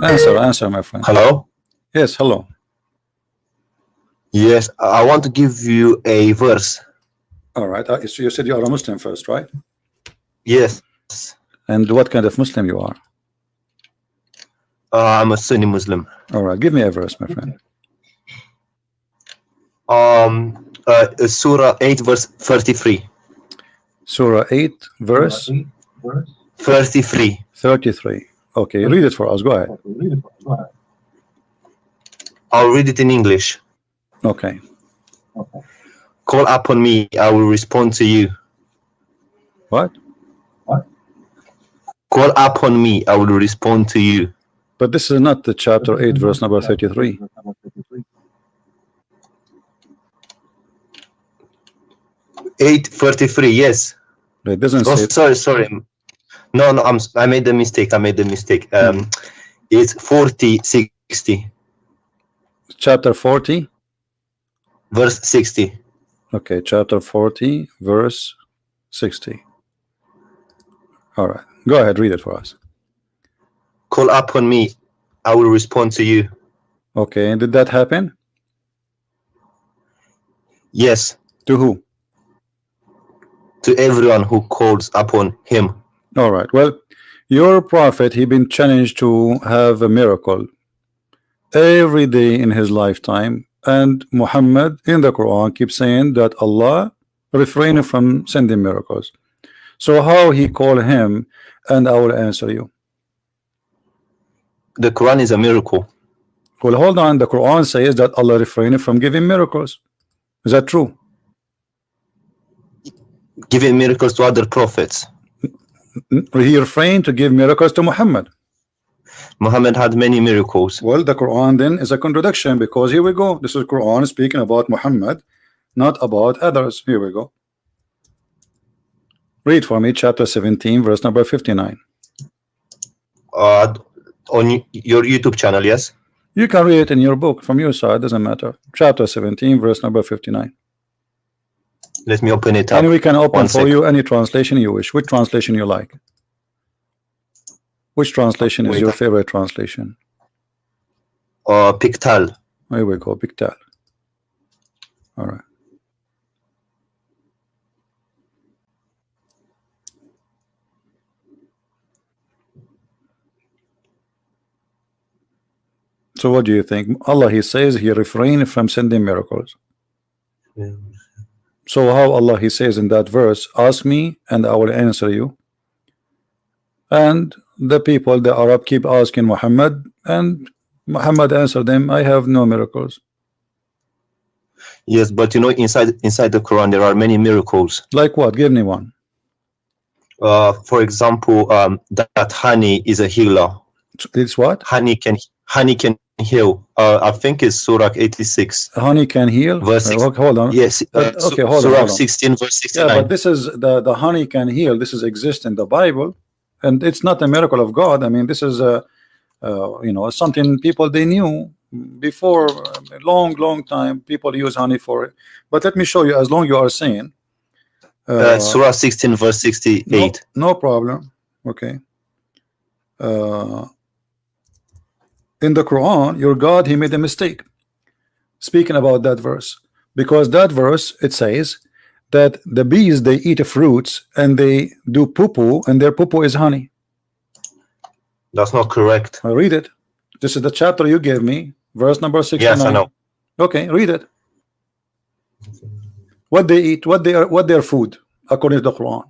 Answer, my friend. Hello? Yes, hello. Yes, I want to give you a verse. All right. So you said you are a Muslim first, right? Yes. And what kind of Muslim you are? I'm a Sunni Muslim. All right. Give me a verse, my friend. Surah 8, verse 33. Surah 8, verse 33. 33. Okay, read it for us. Go ahead. I'll read it in English. Okay. Call upon me, I will respond to you. What? Call upon me, I will respond to you. But this is not the chapter 8, verse number 33. Eight 33. Yes. It doesn't Oh, say. sorry. No. I made a mistake. It's 40 60. Chapter 40, verse 60. Okay, chapter 40, verse 60. All right, go ahead, read it for us. Call upon me, I will respond to you. Okay, and did that happen? Yes. To who? To everyone who calls upon him. All right, well, your prophet, he been challenged to have a miracle every day in his lifetime, and Muhammad in the Quran keeps saying that Allah refrained from sending miracles. So how he call him, and I will answer you. The Quran is a miracle. Well, hold on, the Quran says that Allah refrained from giving miracles. Is that true? Giving miracles to other prophets. He refrained to give miracles to Muhammad. Muhammad had many miracles. Well, the Quran then is a contradiction, because here we go. This is Quran speaking about Muhammad, not about others. Here we go. Read for me chapter 17, verse number 59. On your YouTube channel, yes? You can read it in your book from your side, doesn't matter. Chapter 17, verse number 59. Let me open it up. And we can open for you any translation you wish. Which translation you like? Which translation is your favorite translation? Pictal. Here we go, Pictal. All right. So what do you think? Allah, he says he refrained from sending miracles. Yeah. So how Allah, he says in that verse, ask me and I will answer you. And the people, the Arab, keep asking Muhammad, and Muhammad answered them, I have no miracles. Yes, but you know, inside the Quran there are many miracles. Like what? Give me one. For example, that honey is a healer. It's what? Honey can heal. I think it's Surah 86. Honey can heal. Verse hold on. Yes. Okay, hold Surah on. 16, verse 69. Yeah, but this is the honey can heal. This is exist in the Bible, and it's not a miracle of God. I mean, this is you know, something people they knew before a long time. People use honey for it. But let me show you. As long you are saying Surah 16, verse 68. No problem. Okay. In the Quran, your God, he made a mistake speaking about that verse, because that verse, it says that the bees, they eat fruits and they do poo-poo, and their poo-poo is honey. That's not correct. I read it. This is the chapter you gave me, verse number 69. Yes, I know. Okay, read it. What they eat, what their food according to the Quran.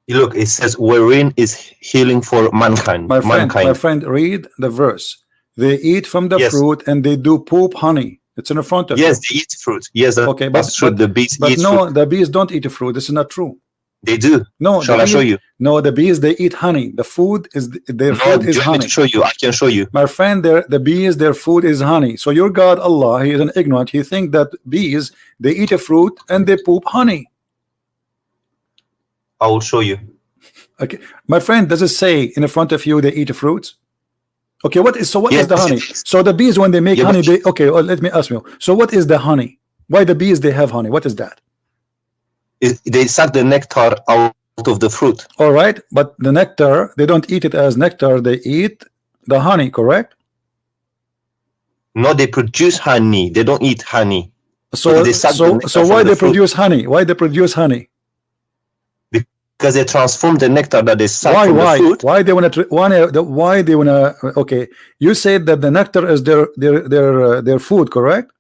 Look, it says wherein is healing for mankind. My friend, read the verse. They eat from the Yes. fruit and they do poop honey. It's in the front of Yes, you. they eat fruit. Yes, Okay, that's true. The bees but eat no, fruit. the bees don't eat fruit. This is not true. They do. No, Shall I show you? No, the bees, they eat honey. The food is their No, food is do you want me honey. to show you? I can show you. My friend, the bees, their food is honey. So your God Allah, he is an ignorant. He think that bees, they eat a fruit and they poop honey. I will show you. Okay, my friend, does it say in the front of you they eat fruits? Okay, what is Yes, the honey? it is. So the bees, when they make Yeah, honey, but- okay, well, let me ask you. So what is the honey? Why the bees they have honey? What is that? They suck the nectar out of the fruit. All right, but the nectar, they don't eat it as nectar, they eat the honey, correct? No, they produce honey. They don't eat honey. So they suck the nectar so from why the they fruit. produce honey? Why they produce honey? Because they transform the nectar that they suck Why from the fruit. why they want to why they want to? Okay, you said that the nectar is their food, correct?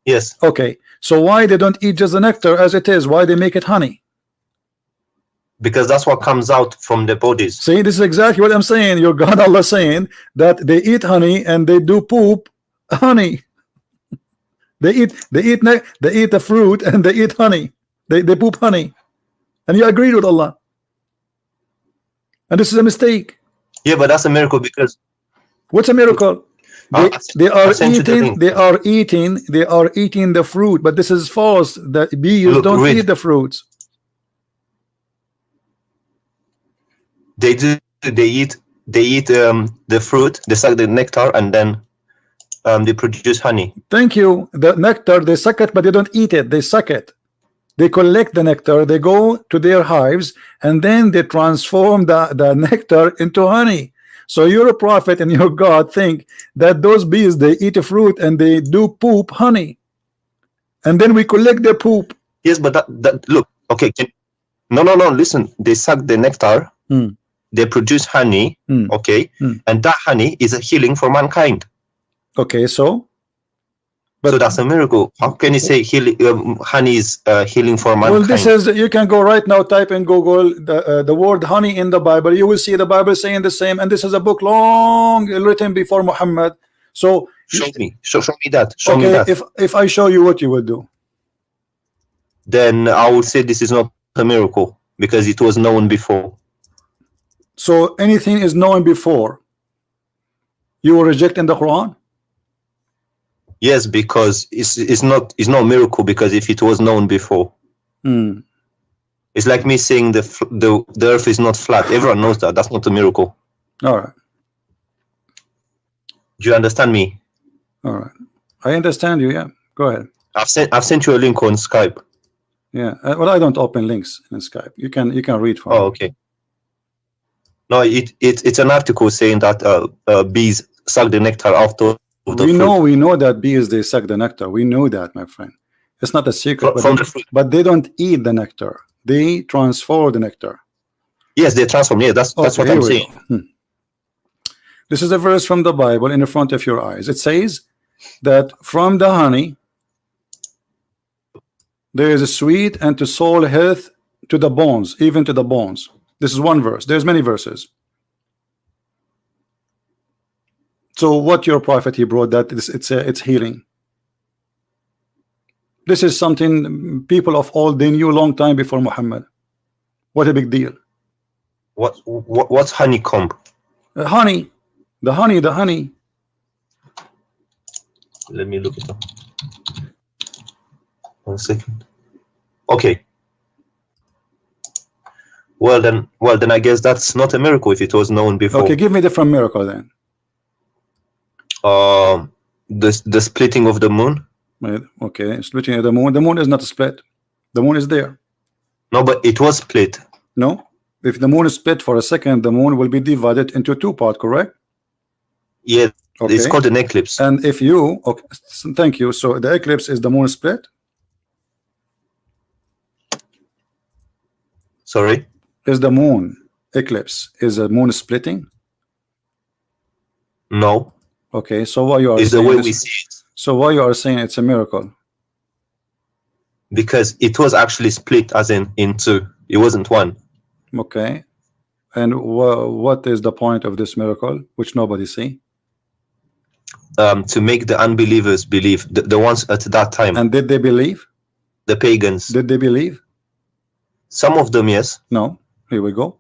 Yes, Okay, so why they don't eat just the nectar as it is? Why they make it honey? because that's what comes out from the bodies. See, this is exactly what I'm saying. Your God Allah saying that they eat honey and they do poop honey. They eat the fruit and they eat honey. They poop honey. And you agreed with Allah. And this is a mistake. Yeah, but that's a miracle because What's a miracle? They are eating the fruit, but this is false. The bees Look, don't read. eat the fruits. they do. They eat the fruit. They suck the nectar and then they produce honey. Thank you. The nectar, they suck it, but they don't eat it. They suck it. They collect the nectar, they go to their hives, and then they transform the nectar into honey. So you're a prophet and your God think that those bees, they eat a fruit and they do poop honey. And then we collect their poop. Yes, but that look, okay. No. Listen, they suck the nectar. They produce honey. Okay, and that honey is a healing for mankind. Okay, so that's a miracle. How can you say healing? Honey is healing for mankind. well, this is, you can go right now, type in Google the word honey in the Bible. You will see the Bible saying the same. And this is a book long written before Muhammad. So show me that. Show me okay, that. if I show you, what you will do? Then I will say this is not a miracle because it was known before. So anything is known before, you will reject in the Quran? Yes, because it's not a miracle because if it was known before. It's like me saying the earth is not flat. Everyone knows that. That's not a miracle. All right. Do you understand me? All right. I understand you. Yeah. Go ahead. I've sent you a link on Skype. Yeah. Well, I don't open links in Skype. You can read from. Oh, okay. No, it's an article saying that bees suck the nectar out of the fruit. We know that bees, they suck the nectar. We know that, my friend. It's not a secret. From the fruit. But they don't eat the nectar. They transform the nectar. Yes, they transform. Yeah, that's what I'm saying. This is a verse from the Bible in the front of your eyes. It says that from the honey there is a sweet and to soul health to the bones, even to the bones. This is one verse. There's many verses. So what your prophet, he brought that it's healing. This is something people of old, they knew a long time before Muhammad. What a big deal. What's honeycomb? Honey. The honey. Let me look it up. 1 second. Okay. Well then I guess that's not a miracle if it was known before. Okay, give me a different miracle then. The splitting of the moon. Okay, splitting of the moon. The moon is not split. The moon is there. No, but it was split. No. If the moon is split for a second, the moon will be divided into two parts, correct? Yeah, okay. It's called an eclipse. And if you, okay, thank you. So the eclipse is the moon split? Sorry? Is the moon eclipse, is the moon splitting? No. Okay, so why you are it's saying the way this, we see it. So why you are saying it's a miracle? Because it was actually split as in two. It wasn't one. Okay. And what is the point of this miracle, which nobody see? To make the unbelievers believe, the ones at that time. And did they believe? The pagans. Did they believe? Some of them, yes. No. Here we go.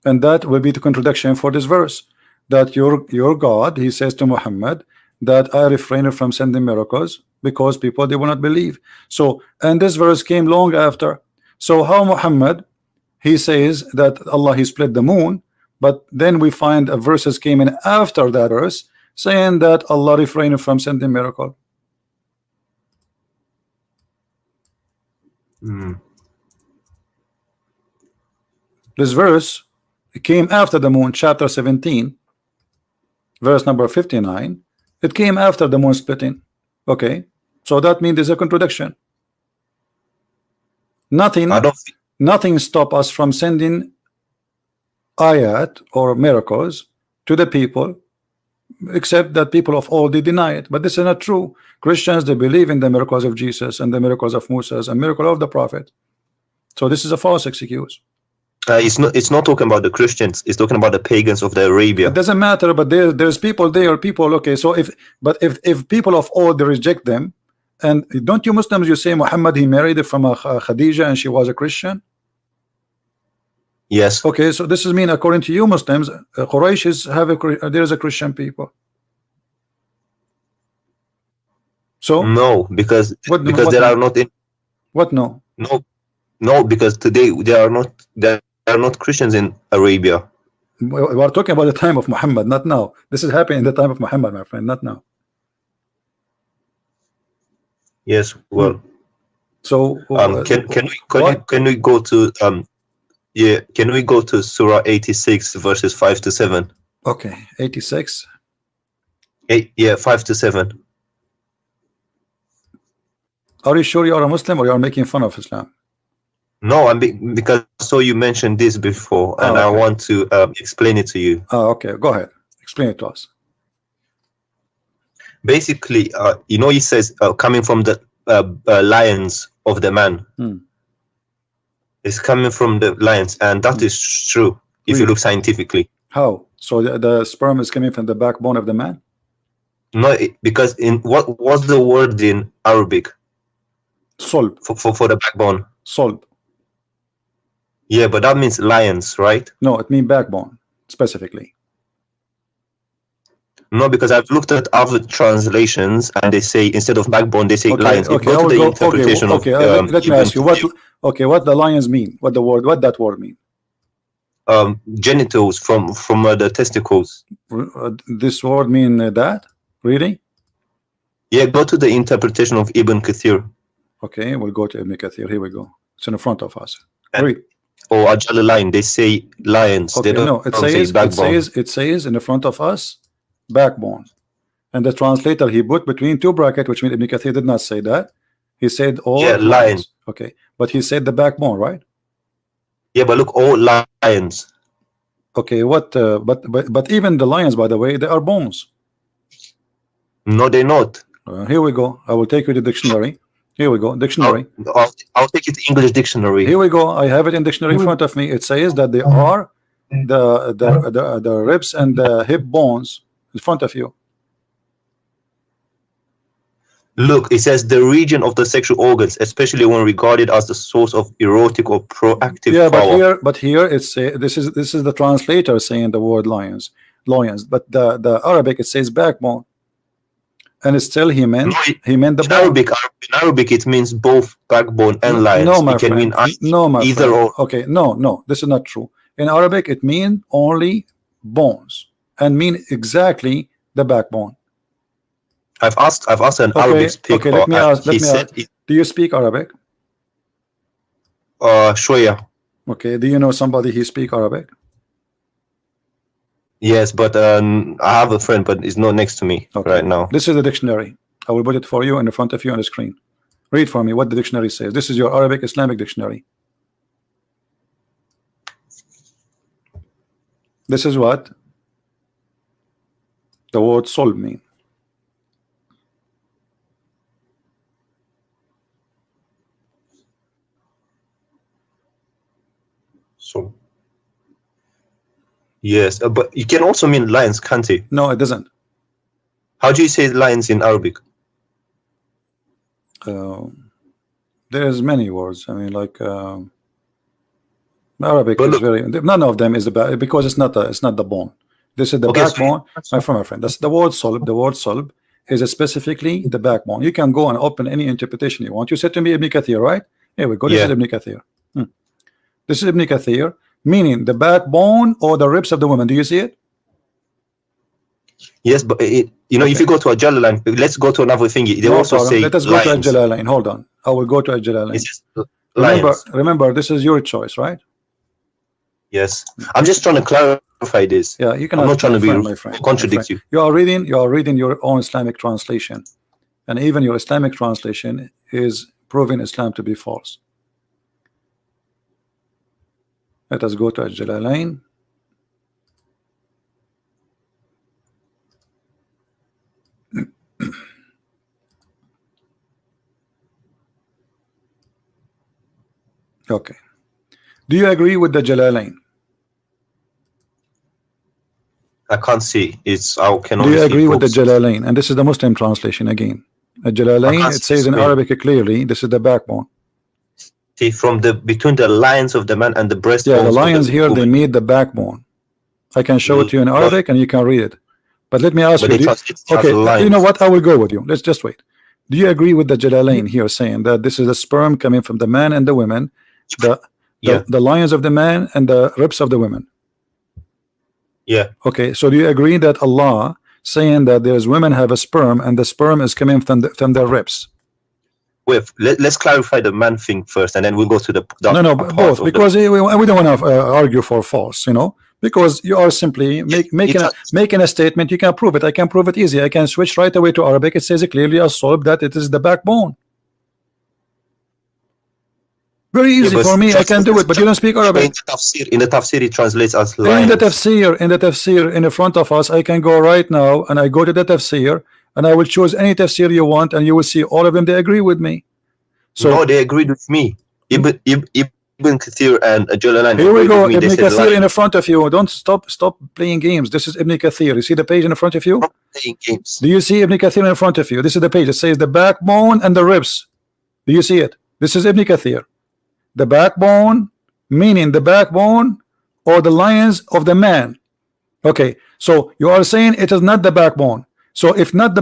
And that will be the contradiction for this verse. That your God, he says to Muhammad, that I refrain from sending miracles because people, they will not believe. So, and this verse came long after. So how Muhammad, he says that Allah, he split the moon, but then we find a verses came in after that verse saying that Allah refrained from sending miracle. This verse came after the moon, chapter 17, verse number 59. It came after the moon splitting. Okay, so that means there's a contradiction. Nothing stop us from sending ayat or miracles to the people, except that people of old, they deny it. But this is not true. Christians, they believe in the miracles of Jesus and the miracles of Moses and miracle of the prophet. So this is a false excuse. It's not talking about the Christians. It's talking about the pagans of the Arabia. It doesn't matter, but there's people there, people. Okay, so if people of old, they reject them, and don't you Muslims, you say Muhammad, he married from a Khadija and she was a Christian? Yes. Okay, so this is mean according to you Muslims, Quraysh is there's a Christian people. So no, because there are not in what no because today there are not Christians in Arabia. We are talking about the time of Muhammad, not now. This is happening in the time of Muhammad, my friend, not now. Yes, well. So can we go to can we go to Surah 86 verses 5 to 7? Okay, 86. 5 to 7. Are you sure you are a Muslim or you are making fun of Islam? No, because so you mentioned this before, and I want to explain it to you. Okay, go ahead. Explain it to us. Basically, he says coming from the lions of the man. It's coming from the lions, and that is true if you look scientifically. How? So the sperm is coming from the backbone of the man? No, because in what was the word in Arabic? Solb. For the backbone. Solb. Yeah, but that means lions, right? No, it means backbone specifically. No, because I've looked at other translations and they say instead of backbone they say lions. Okay, let me ask you what the lions mean. What that word mean? Genitals from the testicles. This word mean that? Really? Yeah, go to the interpretation of Ibn Kathir. Okay, we'll go to Ibn Kathir. Here we go. It's in front of us. Read. Or Ajal line, they say lions. Okay, they don't say backbone. It says in the front of us backbone, and the translator he put between two brackets, which means Ibn Kathir did not say that. He said all lions. Okay, but he said the backbone, right? Yeah, but look, all lions. Okay, what? But even the lions, by the way, they are bones. No, they're not. Here we go. I will take you to the dictionary. Here we go. Dictionary. I'll take it to English dictionary. Here we go. I have it in dictionary in front of me. It says that they are the ribs and the hip bones in front of you. Look, it says the region of the sexual organs, especially when regarded as the source of erotic or proactive power. But here it's this is the translator saying the word lions, but the Arabic it says backbone. And still he meant the in Arabic it means both backbone and lions. No, my it can friend. mean either or. Okay, no, this is not true. In Arabic it means only bones and mean exactly the backbone. I've asked an Arabic speaker. Okay, let me ask. Do you speak Arabic? Shoya. Okay, do you know somebody who speak Arabic? Yes, but I have a friend, but he's not next to me right now. This is the dictionary. I will put it for you in front of you on the screen. Read for me what the dictionary says. This is your Arabic Islamic dictionary. This is what the word solb mean. So. Yes, but it can also mean lions, can't it? No, it doesn't. How do you say lions in Arabic? There's many words. I mean, like Arabic is very. None of them is about because it's not the bone. This is the backbone. My friend, that's the word solb. The word solb is specifically the backbone. You can go and open any interpretation you want. You said to me Ibn Kathir, right? Here we go. This is Ibn Kathir. This is Ibn Kathir. Meaning the backbone or the ribs of the woman. Do you see it? Yes, but if you go to a Jalalain, let's go to another thing. They also say let us go to a Jalalain. Hold on. I will go to a Jalalain. Remember, this is your choice, right? Yes, I'm just trying to clarify this. Yeah, you cannot. I'm not trying to be my friend, contradict you. You are reading your own Islamic translation, and even your Islamic translation is proving Islam to be false. Let us go to Al-Jalalain. Okay. Do you agree with the Jalalain? I can't see. It's I can. Do you agree with the Jalalain? And this is the Muslim translation again. The Jalalain, it says in Arabic clearly, this is the backbone. See, from the between the lines of the man and the breast. Yeah, the lines here, they meet the backbone. I can show it to you in Arabic and you can read it. But let me ask you, okay, you know what? I will go with you. Let's just wait. Do you agree with the Jalalain here saying that this is the sperm coming from the man and the women, the lions of the man and the ribs of the women? Yeah. Okay, so do you agree that Allah saying that there's women have a sperm and the sperm is coming from their ribs? Wait, let's clarify the man thing first, and then we'll go to the no, both, because we don't want to argue for false, you know, because you are simply making a statement. You can prove it. I can prove it easy. I can switch right away to Arabic. It says it clearly as solved that it is the backbone. Very easy for me. I can do it, but you don't speak Arabic. In the tafsir, it translates as lions. In the tafsir, in the front of us, I can go right now and I go to the tafsir and I will choose any tafsir you want, and you will see all of them. They agree with me. So no, they agreed with me. Ibn Kathir and Jalalain. Here we go. Ibn Kathir in the front of you. Don't stop playing games. This is Ibn Kathir. You see the page in the front of you? Playing games. Do you see Ibn Kathir in front of you? This is the page. It says the backbone and the ribs. Do you see it? This is Ibn Kathir. The backbone, meaning the backbone or the lions of the man. Okay, so you are saying it is not the backbone. So if not the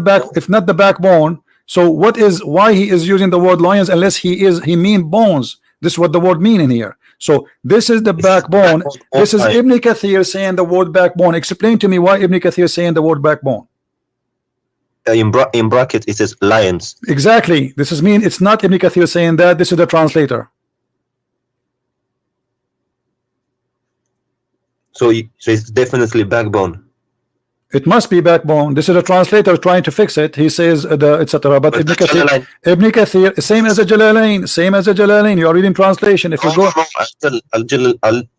backbone, so why he is using the word lions unless he mean bones? This is what the word mean in here. So this is the backbone. This is Ibn Kathir saying the word backbone. Explain to me why Ibn Kathir saying the word backbone. In bracket it says lions. Exactly. This is mean it's not Ibn Kathir saying that. This is the translator. So it's definitely backbone. It must be backbone. This is a translator trying to fix it. He says etc. But Ibn Kathir, same as a Jalalain. You are reading translation. If you go,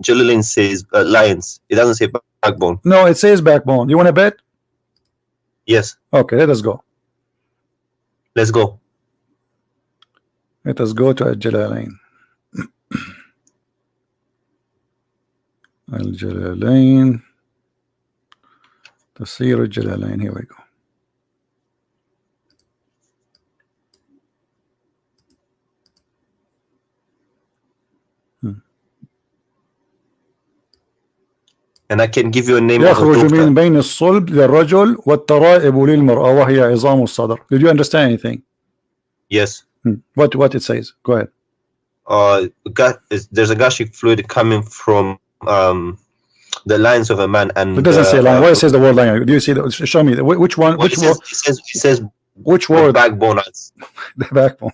Jalalain says lions. It doesn't say backbone. No, it says backbone. You want to bet? Yes. Okay, let us go. Let's go. Let us go to Jalalain. Al-Jalalain. Tafsir Al-Jalalain. Here we go. And I can give you a name. يخرج من بين الصلب للرجل والترائب للمرأة وهي عظام الصدر. Did you understand anything? Yes. What it says? Go ahead. There's a gastric fluid coming from the lines of a man, and it doesn't say line. Why it says the word line? Do you see that? Show me which one. Well, which word? It says which word? Backbone. The backbone.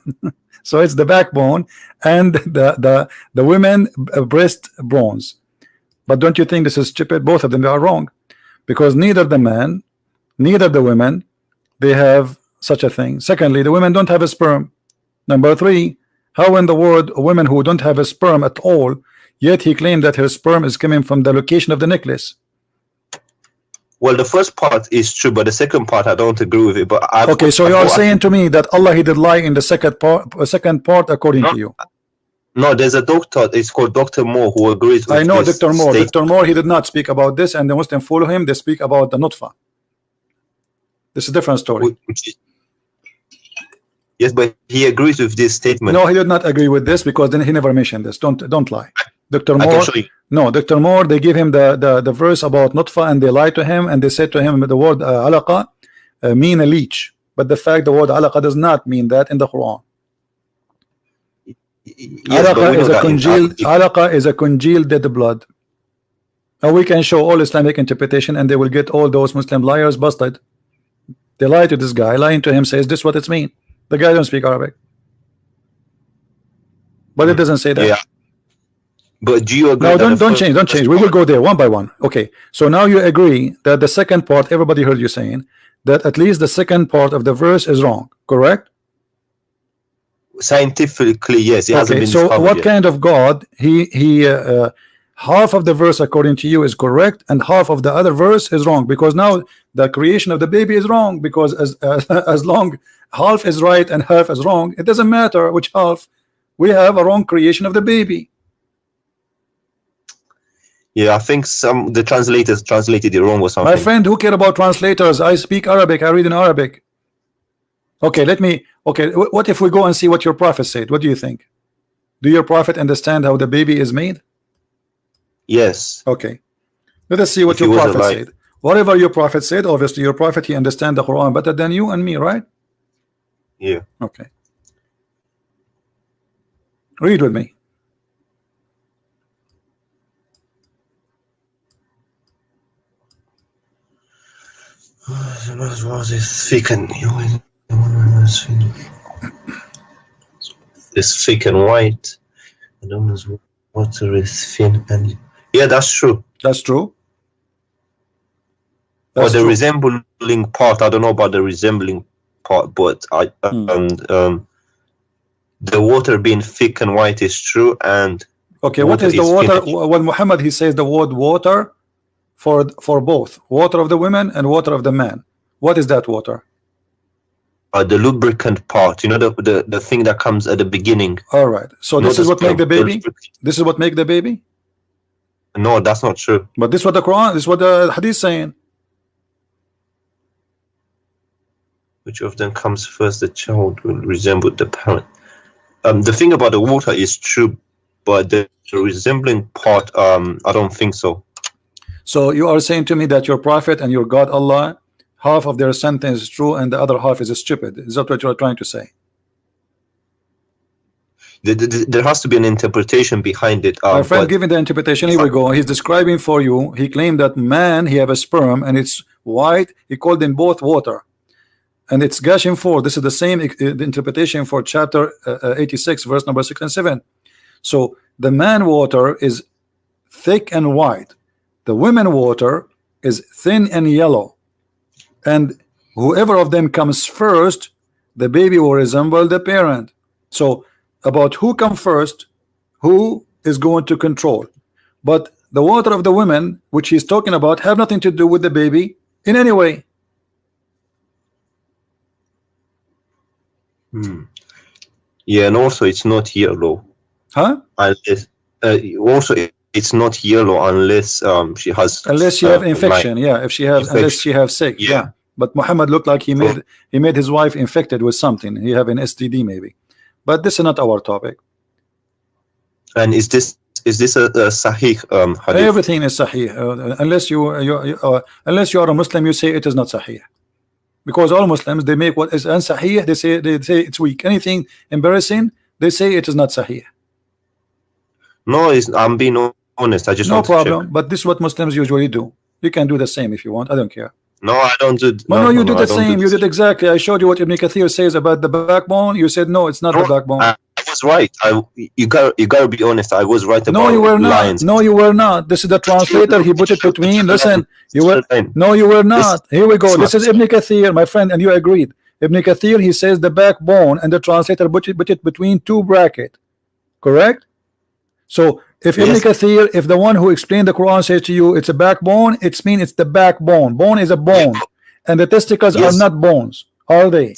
So it's the backbone and the women breast bones. But don't you think this is stupid? Both of them are wrong, because neither the man, neither the women, they have such a thing. Secondly, the women don't have a sperm. Number three, how in the world women who don't have a sperm at all, yet he claimed that her sperm is coming from the location of the necklace? Well, the first part is true, but the second part I don't agree with it. But okay, so you are saying to me that Allah he did lie in the second part according to you? No, there's a doctor. It's called Dr. Moore who agrees with I know this Dr. Moore. statement. Dr. Moore, he did not speak about this, and the Muslim follow him. They speak about the nutfa. This is a different story. Yes, but he agrees with this statement. No, he did not agree with this, because then he never mentioned this. Don't lie. Dr. Moore, no, Dr. Moore, they give him the verse about nutfa, and they lied to him, and they said to him the word alaqa mean a leech, but the fact the word alaqa does not mean that in the Quran. Yes, alaqa is a congealed dead blood. And we can show all Islamic interpretation, and they will get all those Muslim liars busted. They lie to this guy, lying to him, says this what it's mean. The guy don't speak Arabic, but it doesn't say that. Yeah. But do you agree? No, that don't change. We will go there one by one. Okay. So now you agree that the second part, everybody heard you saying that at least the second part of the verse is wrong, correct? Scientifically, yes, it hasn't Okay. been So discovered what yet. kind of God? Half of the verse according to you is correct, and half of the other verse is wrong, because now the creation of the baby is wrong, because as long half is right and half is wrong, it doesn't matter which half. We have a wrong creation of the baby. Yeah, I think the translators translated it wrong or something. My friend, who care about translators? I speak Arabic. I read in Arabic. Okay, what if we go and see what your prophet said? What do you think? Do your prophet understand how the baby is made? Yes. Okay, let us see what your prophet said. Whatever your prophet said, obviously your prophet, he understands the Quran better than you and me, right? Yeah. Okay, read with me. It's thick and white. And water is thin and yeah, that's true. That's true. Or the resembling part, I don't know about the resembling part, but the water being thick and white is true. And okay, what is the water? When Muhammad he says the word water for both water of the women and water of the man, what is that water? The lubricant part, you know, the thing that comes at the beginning. All right, so this is what make the baby. This is what make the baby. No, that's not true. But this is what the Quran, this is what the Hadith saying. Which of them comes first? The child will resemble the parent. The thing about the water is true, but the resembling part, I don't think so. So you are saying to me that your prophet and your God Allah, half of their sentence is true and the other half is stupid. Is that what you are trying to say? There has to be an interpretation behind it. My friend, given the interpretation, here we go. He's describing for you. He claimed that man, he have a sperm and it's white. He called them both water, and it's gushing forth. This is the same the interpretation for chapter 86, verse number 6 and 7. So the man water is thick and white. The women water is thin and yellow. And whoever of them comes first, the baby will resemble the parent. So about who comes first, who is going to control. But the water of the women, which he's talking about, have nothing to do with the baby in any way. Yeah, and also it's not yellow. Huh? Unless, also it's not yellow unless she has. Unless she have infection, yeah. If she has, unless she have sick, yeah. But Muhammad looked like he made his wife infected with something. He have an STD maybe. But this is not our topic. And is this a sahih hadith? Everything is sahih. Unless you are a Muslim, you say it is not sahih. Because all Muslims, they make what is unsahih, they say it's weak. Anything embarrassing, they say it is not sahih. No, I'm being honest. I just no want problem. to check. But this is what Muslims usually do. You can do the same if you want. I don't care. No, I don't do. No, you did the same. You did exactly. I showed you what Ibn Kathir says about the backbone. You said no, it's not the backbone. I was right. You gotta be honest. I was right about no, you were not. lions. No, you were not. This is the translator. He put it between. Listen, you were. No, you were not. Here we go. This is Ibn Kathir, my friend, and you agreed. Ibn Kathir, he says the backbone, and the translator put it between two brackets. Correct? So if Ibn Kathir, if the one who explained the Quran says to you it's a backbone, it means it's the backbone. Bone is a bone, and the testicles are not bones, are they?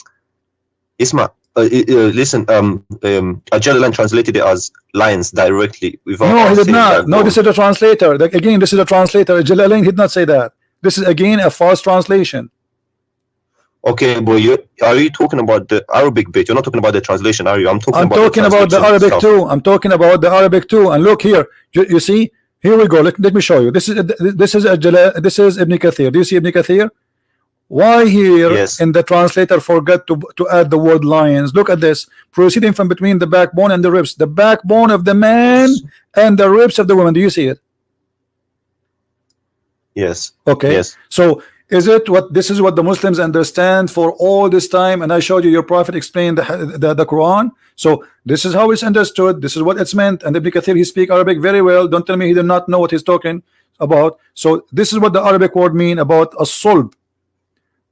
Isma, listen. Jalalan translated it as lions directly. No, he did not. No, this is the translator. Again, this is the translator. Jalalain did not say that. This is again a false translation. Okay, but are you talking about the Arabic bit? You're not talking about the translation, are you? I'm talking about the Arabic too. I'm talking about the Arabic too. And look here, you see, here we go. Let me show you. This is Ibn Kathir. Do you see Ibn Kathir? Why here in the translator forgot to add the word lions? Look at this. Proceeding from between the backbone and the ribs. The backbone of the man and the ribs of the woman. Do you see it? Yes. Okay. Yes. So Is it what this is what the Muslims understand for all this time? And I showed you your prophet explained the Quran. So this is how it's understood. This is what it's meant. And Ibn Kathir, he speak Arabic very well. Don't tell me he did not know what he's talking about. So this is what the Arabic word mean about a sulb.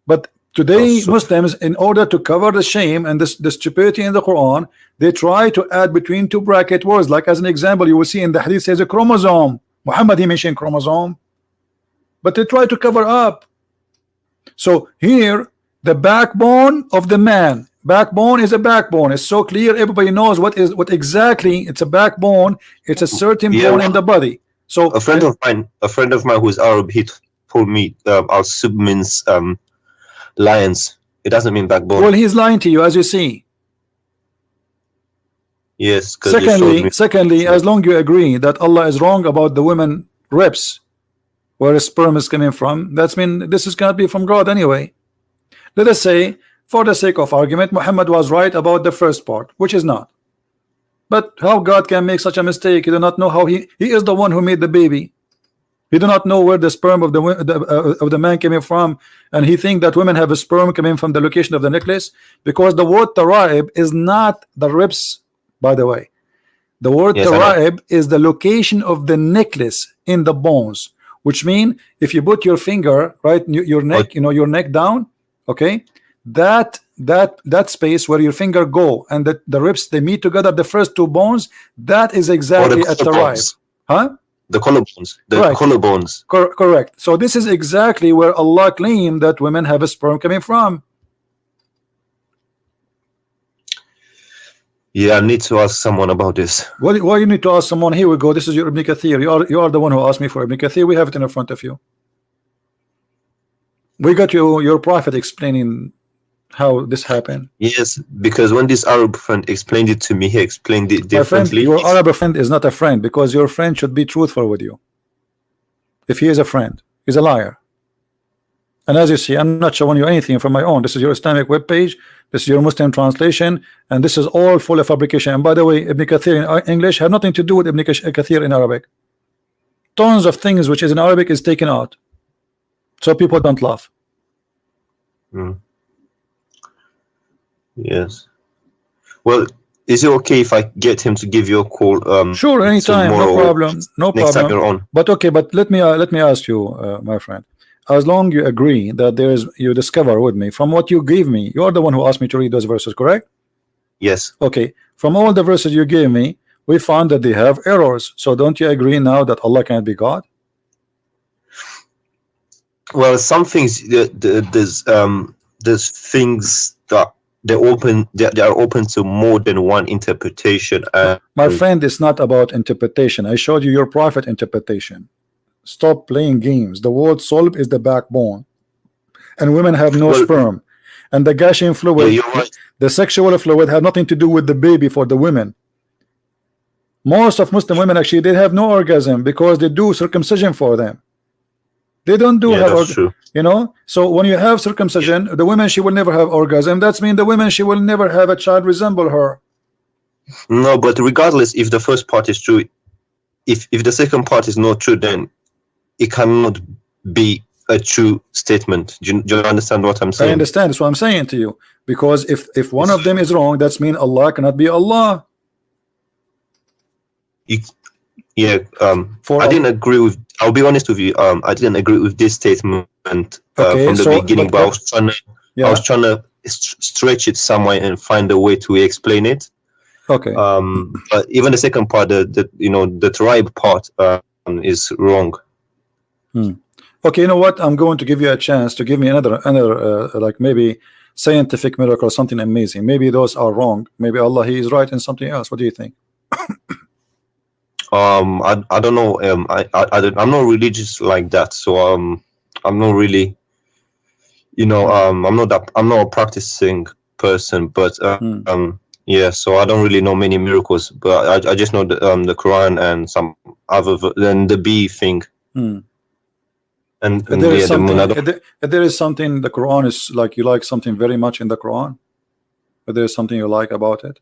But today Muslims, in order to cover the shame and the stupidity in the Quran, they try to add between two bracket words. Like as an example, you will see in the hadith says a chromosome. Muhammad, he mentioned chromosome, but they try to cover up. So here, the backbone of the man, backbone is a backbone. It's so clear, everybody knows what exactly it's a backbone. It's a certain bone in the body. So a friend of mine who's Arab, he told me al-sub means lions. It doesn't mean backbone. Well, he's lying to you, as you see. Yes. Secondly, as long you agree that Allah is wrong about the women ribs, where a sperm is coming from, that's mean this is gonna be from God anyway. Let us say, for the sake of argument, Muhammad was right about the first part, which is not. But how God can make such a mistake? He do not know how he is the one who made the baby. He do not know where the sperm of the man came from, and he think that women have a sperm coming from the location of the necklace, because the word taraib is not the ribs, by the way. The word taraib is the location of the necklace in the bones, which mean if you put your finger right your neck, your neck down, okay, that space where your finger go and the ribs, they meet together, the first two bones, that is exactly at the right, huh? The collarbones, collarbones. Correct. So this is exactly where Allah claimed that women have a sperm coming from. Yeah, I need to ask someone about this. Why you need to ask someone? Here we go. This is your Ibn Kathir. You are the one who asked me for Ibn Kathir. We have it in front of you. We got your prophet explaining how this happened. Yes, because when this Arab friend explained it to me, he explained it differently. Your Arab friend is not a friend, because your friend should be truthful with you. If he is a friend, he's a liar. And as you see, I'm not showing you anything from my own. This is your Islamic web page. This is your Muslim translation, and this is all full of fabrication. And by the way, Ibn Kathir in English have nothing to do with Ibn Kathir in Arabic. Tons of things which is in Arabic is taken out, so people don't laugh. Yes. Well, is it okay if I get him to give you a call? Sure, anytime, no problem, no next problem. time you're on. But okay, but let me ask you, my friend. As long you agree that there is, you discover with me from what you gave me, you are the one who asked me to read those verses, correct? Yes. Okay, from all the verses you gave me, we found that they have errors. So don't you agree now that Allah can't be God? Well, some things there's things that they are open to more than one interpretation. My friend, it's not about interpretation. I showed you your prophet interpretation. Stop playing games. The word sulb is the backbone, and women have no sperm, and the gushing fluid, the sexual fluid, had nothing to do with the baby for the women. Most of Muslim women actually, they have no orgasm because they do circumcision for them. They don't do so when you have circumcision, the woman, she will never have orgasm. That's mean the woman, she will never have a child resemble her. No, but regardless, if the first part is true, if the second part is not true, then it cannot be a true statement. Do you understand what I'm saying? I understand. That's what I'm saying to you. Because if one of them is wrong, that's mean Allah cannot be Allah. I didn't agree with. I'll be honest with you. I didn't agree with this statement from the beginning, but I was trying to stretch it somewhere and find a way to explain it. Okay. But even the second part, the tribe part, is wrong. Okay, you know what? I'm going to give you a chance to give me another like maybe scientific miracle or something amazing. Maybe those are wrong. Maybe Allah, he is right in something else. What do you think? I don't know. I'm not religious like that, so I'm not really, I'm not a practicing person, but yeah, so I don't really know many miracles, but I just know the Quran and some other than the bee thing. And there is something the Quran is like, you like something very much in the Quran, but there's something you like about it.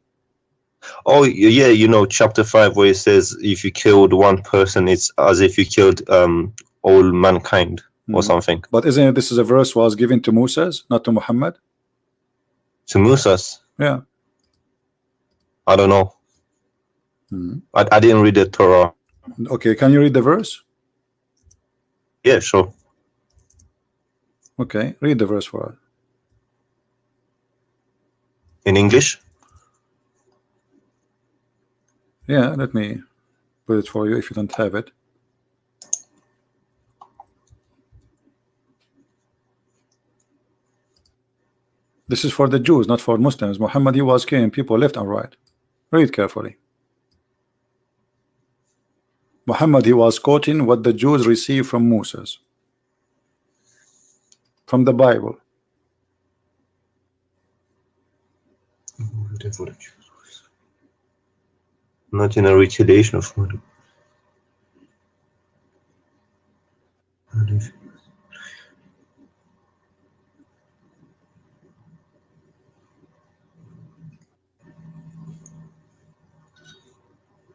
Oh yeah, chapter 5 where it says if you killed one person, it's as if you killed all mankind. or something. But isn't it, this is a verse was given to Moses, not to Muhammad? To Moses? Yeah. I don't know. I didn't read the Torah. Okay, can you read the verse? Yeah, sure. Okay, read the verse for us. In English? Yeah, let me put it for you if you don't have it. This is for the Jews, not for Muslims. Muhammad, he was killing people left and right. Read carefully. Muhammad, he was quoting what the Jews received from Moses, from the Bible. Not in a retaliation of murder.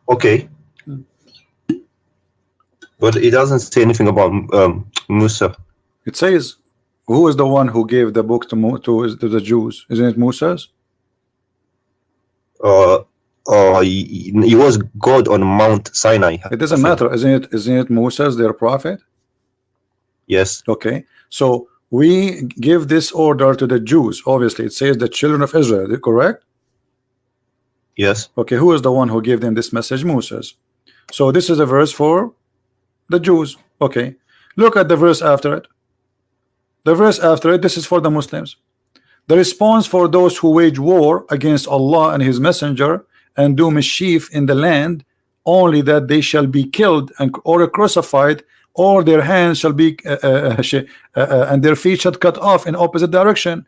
Okay. But it doesn't say anything about Musa. It says, who is the one who gave the book to the Jews? Isn't it Moses? He was God on Mount Sinai. It doesn't matter, isn't it Moses, their prophet? Yes. Okay, so we give this order to the Jews. Obviously, it says the children of Israel, correct? Yes. Okay, who is the one who gave them this message? Moses. So this is a verse for the Jews. Okay, look at the verse after it. The verse after it, this is for the Muslims. The response for those who wage war against Allah and his messenger and do mischief in the land, only that they shall be killed or crucified, or their hands shall be and their feet shall cut off in opposite direction,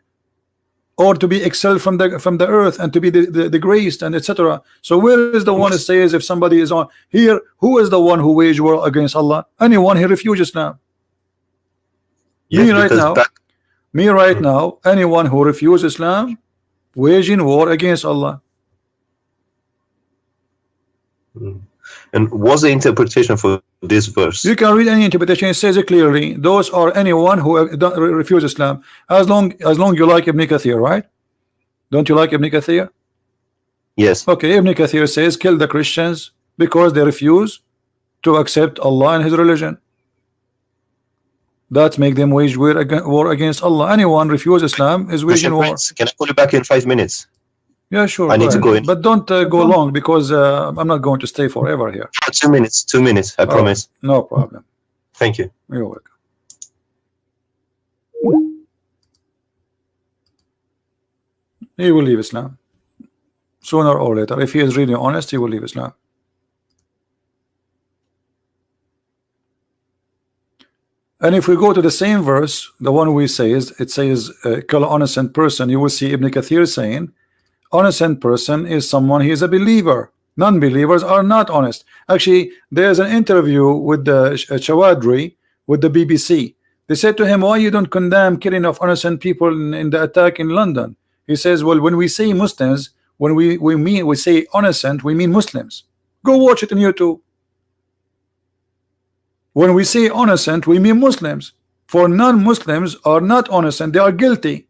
or to be expelled from the earth and to be degraded, and etc. So where is the one who says if somebody is on here, who is the one who wage war against Allah? Anyone who refuses Islam. Yes, me right now, anyone who refuses Islam, waging war against Allah. And what's the interpretation for this verse? You can read any interpretation. It says it clearly. Those are anyone who refuse Islam. As long you like Ibn Kathir, right? Don't you like Ibn Kathir? Yes. Okay, Ibn Kathir says kill the Christians because they refuse to accept Allah and his religion. That make them wage war against Allah. Anyone refuse Islam is waging war. Can I call you back in 5 minutes? Yeah, sure. I need to go in. But don't go long, because I'm not going to stay forever here. 2 minutes. 2 minutes. I promise. No problem. Thank you. You're welcome. He will leave Islam sooner or later. If he is really honest, he will leave Islam. And if we go to the same verse, the one we say is, it says kill an innocent person, you will see Ibn Kathir saying innocent person is someone, he is a believer. Non-believers are not honest. Actually, there's an interview with the Chawadri with the BBC. They said to him, why you don't condemn killing of innocent people in the attack in London? He says, well, when we say Muslims, when we say innocent, we mean Muslims. Go watch it on YouTube. When we say innocent, we mean Muslims. For non-Muslims are not innocent, they are guilty.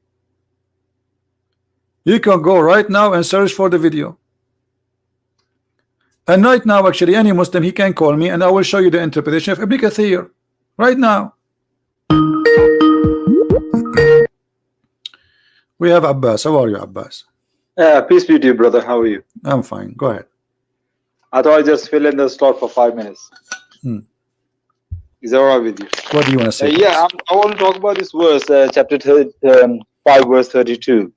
You can go right now and search for the video. And right now, actually, any Muslim, he can call me and I will show you the interpretation of Ibn Kathir. Right now. We have Abbas. How are you, Abbas? Peace be to you, brother. How are you? I'm fine. Go ahead. I thought I'd just fill in the slot for 5 minutes. Is that all right with you? What do you want to say? Yeah, I want to talk about this verse, chapter 5, verse 32.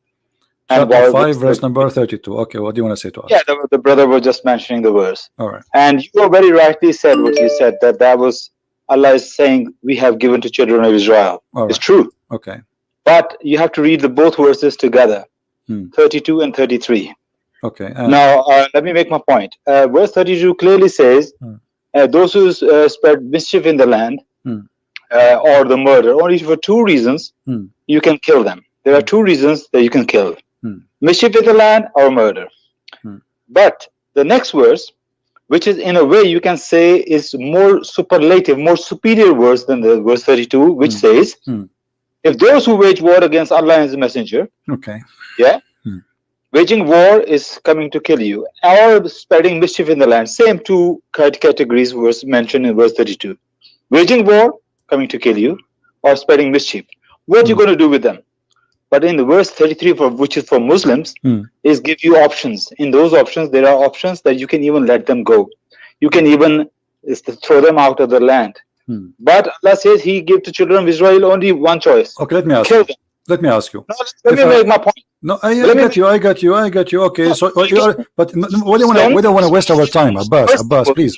Chapter 5, verse number 32. Okay, what do you want to say to us? Yeah, the brother was just mentioning the verse. All right. And you very rightly said what you said, that was Allah is saying, we have given to children of Israel. Right. It's true. Okay. But you have to read the both verses together, 32 and 33. Okay. Now, let me make my point. Verse 32 clearly says, those who spread mischief in the land or the murder, only for 2 reasons you can kill them. There are 2 reasons that you can kill. Mischief in the land or murder. But the next verse, which is in a way you can say is more superlative, more superior verse than the verse 32, which says, if those who wage war against Allah and His Messenger, Okay. yeah, waging war is coming to kill you, or spreading mischief in the land. Same two categories was mentioned in verse 32. Waging war, coming to kill you, or spreading mischief. What are you going to do with them? But in the verse 33, which is for Muslims, is give you options. In those options, there are options that you can even let them go. You can even throw them out of the land. But Allah says He gave to children of Israel only one choice. Okay, let me ask Kill you. them. Let me ask you. No, let me make my point. No, I got you. Okay, so you are, but we don't want to waste our time, Abbas, please.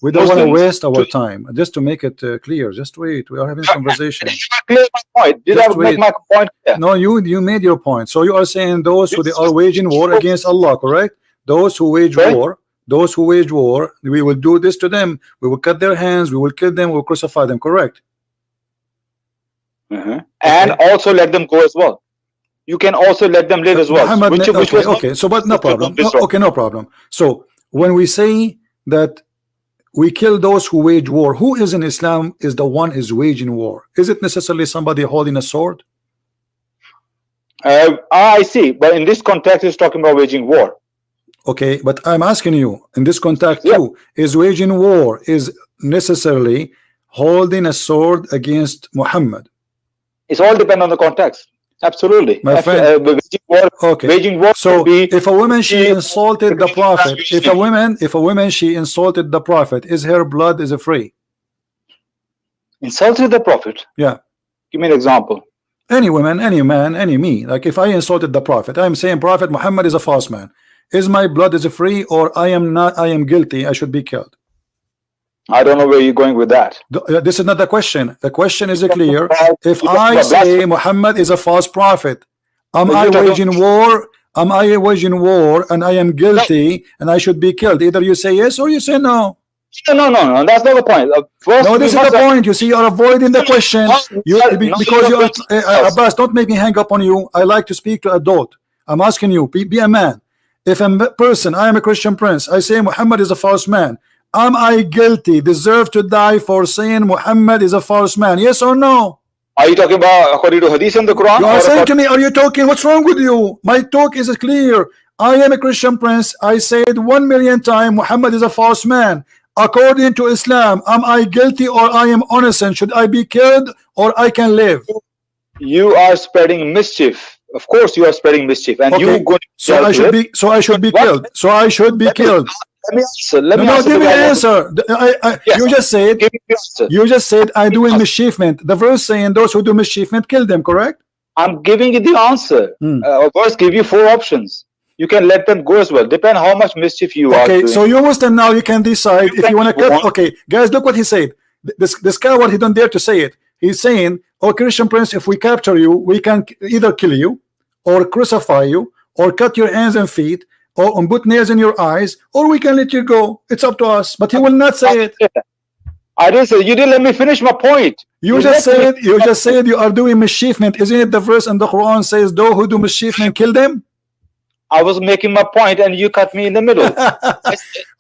We don't want to waste our time. Just to make it clear, just wait. We are having a conversation. Did I clear my point? Did I make my point clear? No, you made your point. So you are saying those who they are waging war against Allah, correct? Those who wage war, we will do this to them. We will cut their hands. We will kill them. We will crucify them. Correct? And also let them go as well. You can also let them live as well. Muhammad, okay, so but no problem. No problem. So when we say that we kill those who wage war, who is in Islam is the one is waging war? Is it necessarily somebody holding a sword? I see, but in this context, it's talking about waging war. Okay, but I'm asking you in this context too, is waging war is necessarily holding a sword against Muhammad? It's all depend on the context. Absolutely, my friend. Waging war. Okay. Waging war. So if a woman she insulted the Prophet, if a woman she insulted the Prophet, is her blood is free? Insulted the Prophet? Yeah. Give me an example. Any woman, any man, any me. Like if I insulted the Prophet, I'm saying Prophet Muhammad is a false man. Is my blood is free or I am not? I am guilty. I should be killed. I don't know where you're going with that. This is not the question. The question is clear. If I say Muhammad is a false prophet, am I waging war? Am I waging war and I am guilty and I should be killed? Either you say yes or you say no. No. That's not the point. First, no, this is the point. You see, you're avoiding the question. Because you are Abbas, don't make me hang up on you. I like to speak to adult. I'm asking you, be a man. If a person, I am a Christian prince, I say Muhammad is a false man. Am I guilty, deserve to die for saying Muhammad is a false man? Yes or no? Are you talking about according to Hadith and the Quran? You are saying to me, are you talking? What's wrong with you? My talk is clear. I am a Christian prince. I said 1,000,000 times Muhammad is a false man. According to Islam, am I guilty or I am innocent? Should I be killed or I can live? You are spreading mischief. Of course, you are spreading mischief, and okay. you go. So I should be. So I should be killed. So I should be killed. Let me answer. Let me no, answer. Give me an answer. Yes. You just said. Give me the answer. You just said I do mischiefment. The verse saying those who do mischiefment kill them. Correct? I'm giving you the answer. Verse give you 4 options. You can let them go as well. Depend how much mischief you are doing. Okay, so you Muslim now you can decide if you want to cut. Okay, guys, look what he said. This coward, he don't dare to say it. He's saying, "Oh, Christian prince, if we capture you, we can either kill you, or crucify you, or cut your hands and feet, or put nails in your eyes, or we can let you go. It's up to us." But he will not say it. I didn't say. You didn't let me finish my point. You just said you are doing mischiefment. Isn't it the verse in the Quran says, "Those who do mischiefment kill them"? I was making my point and you cut me in the middle.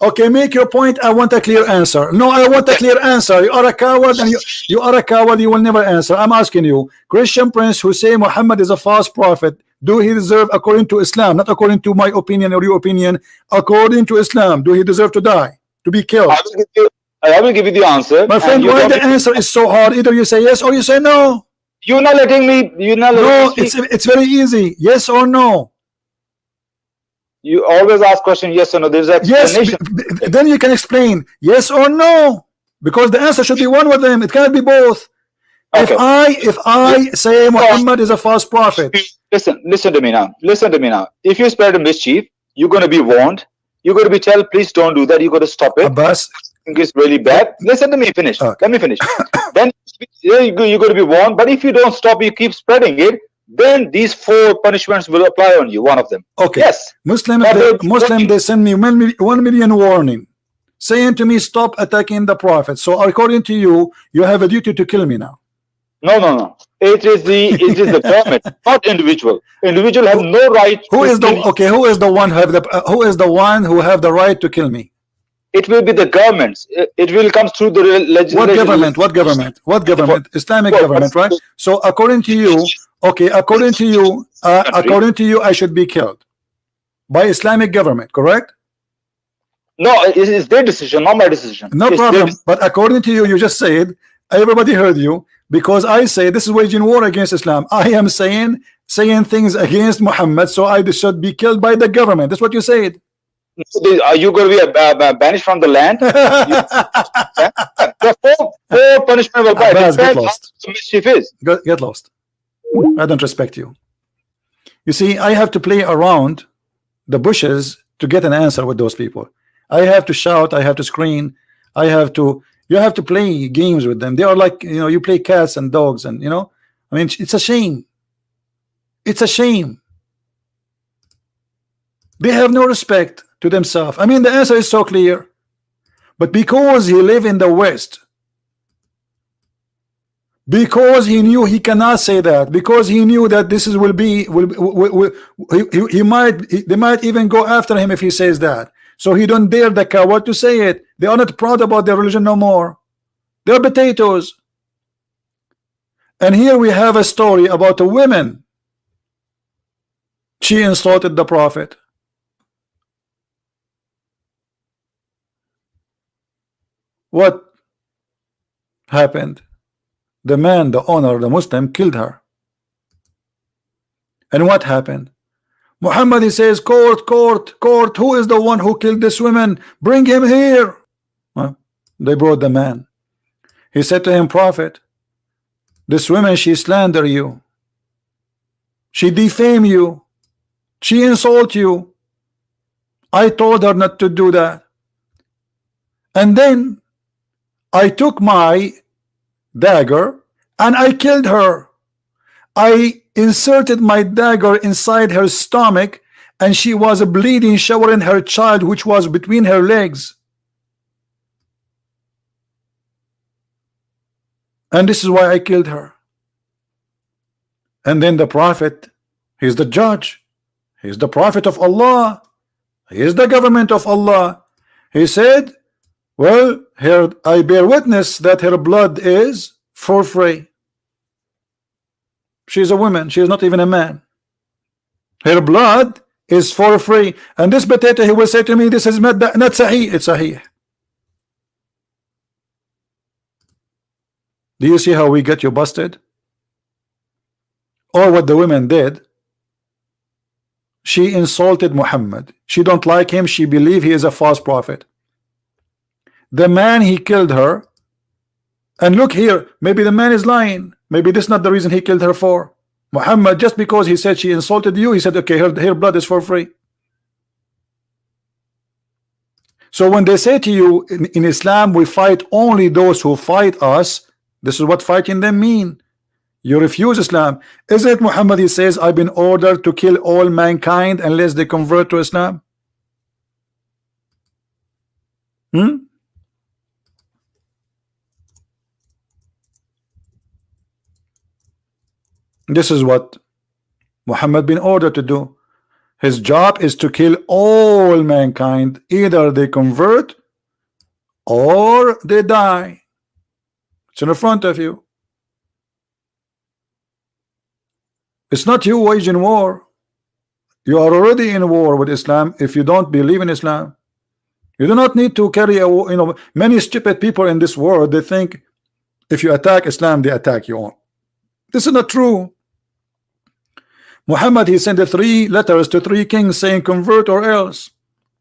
Okay, make your point. I want a clear answer. No, I want a clear answer. You are a coward and you are a coward. You will never answer. I'm asking you, Christian prince who say Muhammad is a false prophet, do he deserve, according to Islam, not according to my opinion or your opinion, according to Islam, do he deserve to die, to be killed? I will give you the answer. My friend, why the answer is so hard? Either you say yes or you say no. You're not letting me. You're not letting me. No, it's very easy. Yes or no. You always ask question yes or no. There's an explanation. Yes, then you can explain yes or no, because the answer should be one of them. It cannot be both. Okay. If I say Muhammad is a false prophet, listen to me now. Listen to me now. If you spread a mischief, you're going to be warned. You're going to be told, please don't do that. You got to stop it. Abbas, it's really bad. Listen to me. Finish. Okay. Let me finish. Then you're going to be warned. But if you don't stop, you keep spreading it. Then these 4 punishments will apply on you. One of them. Okay. Yes. Muslim, they send me 1 million warning, saying to me, stop attacking the Prophet. So according to you, you have a duty to kill me now. No. It is the government, not individual. Individual have no right. Who is the one who have the right to kill me? It will be the governments. It will come through the legislation. What government? What government? What government? Islamic government, right? So according to you, okay, according to you, I should be killed by Islamic government, correct? No, it's their decision, not my decision. No problem. But according to you, you just said, everybody heard you, because I say this is waging war against Islam. I am saying things against Muhammad, so I should be killed by the government. That's what you said. Are you going to be banished from the land? The four punishment will come. Get lost. Mischief is. Get lost. I don't respect you. You see, I have to play around the bushes to get an answer with those people. I have to shout, I have to scream, you have to play games with them. They are like, you know, you play cats and dogs, and you know, I mean, it's a shame. It's a shame. They have no respect to themselves. I mean, the answer is so clear, but because he live in the West, because he knew he cannot say that, because he knew that this is they might even go after him if he says that. So he don't dare the coward to say it. They are not proud about their religion no more. They're potatoes. And here we have a story about a woman. She insulted the Prophet. What happened? The man, the owner, the Muslim, killed her. And what happened? Muhammad, he says, court, court, court, who is the one who killed this woman? Bring him here. They brought the man. He said to him, Prophet, this woman, she slander you. She defame you. She insult you. I told her not to do that. And then I took my dagger and I killed her. I inserted my dagger inside her stomach, and she was bleeding, showering her child, which was between her legs. And this is why I killed her. And then the Prophet, he's the judge, he's the Prophet of Allah, he is the government of Allah. He said, well, here I bear witness that her blood is for free. She's a woman, she is not even a man. Her blood is for free. And this potato, he will say to me, this is not sahih. It's sahih. Do you see how we get you busted? Or what the women did? She insulted Muhammad. She don't like him. She believe he is a false prophet. The man, he killed her. And look here, maybe the man is lying. Maybe this is not the reason he killed her for. Muhammad, just because he said she insulted you, he said, okay, her blood is for free. So when they say to you, in Islam, we fight only those who fight us, this is what fighting them mean. You refuse Islam. Isn't it Muhammad, he says, I've been ordered to kill all mankind unless they convert to Islam? This is what Muhammad been ordered to do. His job is to kill all mankind. Either they convert or they die. It's in front of you. It's not you waging war. You are already in war with Islam if you don't believe in Islam. You do not need to carry a war. You know, many stupid people in this world, they think if you attack Islam, they attack you on. This is not true. Muhammad, he sent 3 letters to 3 kings saying convert or else,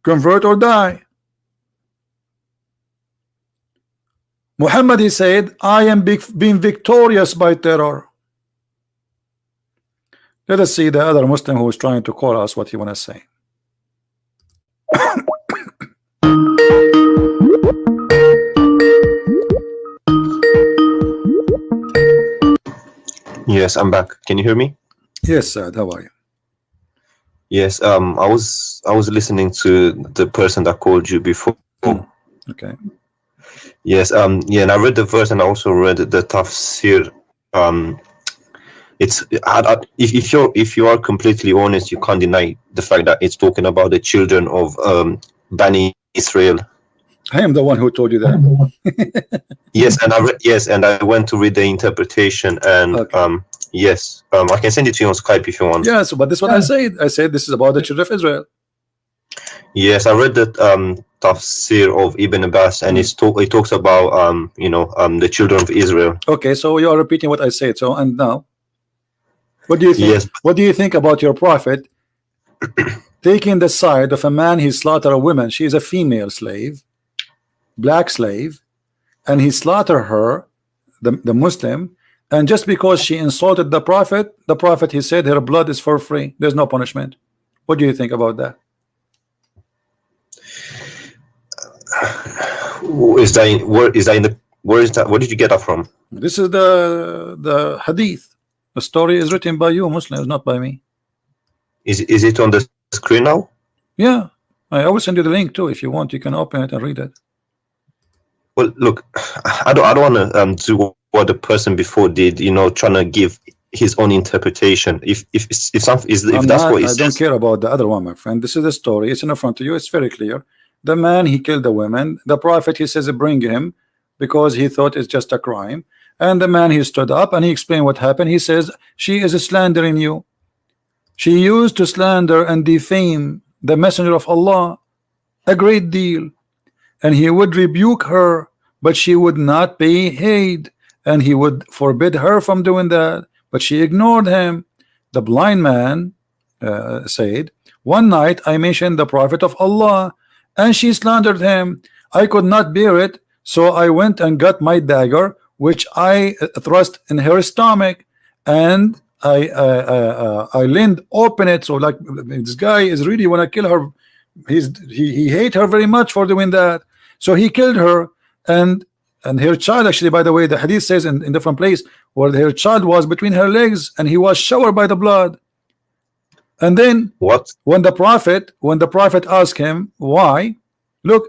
convert or die. Muhammad, he said, I am being victorious by terror. Let us see the other Muslim who is trying to call us what he want to say. Yes, I'm back. Can you hear me? Yes, sir. How are you? Yes, I was listening to the person that called you before. Okay. Yes, yeah, and I read the verse and I also read the tafsir. It's if you are completely honest, you can't deny the fact that it's talking about the children of Bani Israel. I am the one who told you that. Yes, and I went to read the interpretation, and Okay. yes, I can send it to you on Skype if you want. Yes, but this is what I said. I said this is about the children of Israel. Yes, I read that tafsir of Ibn Abbas, and it talks about the children of Israel. Okay, so you are repeating what I said. So, and now, what do you think? Yes. What do you think about your prophet taking the side of a man? He slaughtered a woman. She is a female slave, black slave, and he slaughtered her, the Muslim, and just because she insulted the prophet, he said her blood is for free. There's no punishment. What do you think about that? Where is that? Where did you get that from? This is the hadith. The story is written by you Muslims, not by me. Is it on the screen now? Yeah, I will send you the link too. If you want, you can open it and read it. Well, look, I don't want to do what the person before did. Trying to give his own interpretation. If that's what he says. I don't care about the other one, my friend. This is the story. It's in front of you. It's very clear. The man, he killed the women. The prophet, he says, bring him, because he thought it's just a crime. And the man, he stood up and he explained what happened. He says, she is slandering you. She used to slander and defame the messenger of Allah a great deal, and he would rebuke her, but she would not pay heed, and he would forbid her from doing that, but she ignored him. The blind man said, one night I mentioned the prophet of Allah, and she slandered him. I could not bear it, so I went and got my dagger, which I thrust in her stomach, and I leaned open it. So like, this guy is really want to kill her. He hate her very much for doing that. So he killed her, and her child, actually, by the way, the hadith says in different place where her child was between her legs, and he was showered by the blood. And then what? When the prophet asked him why, look,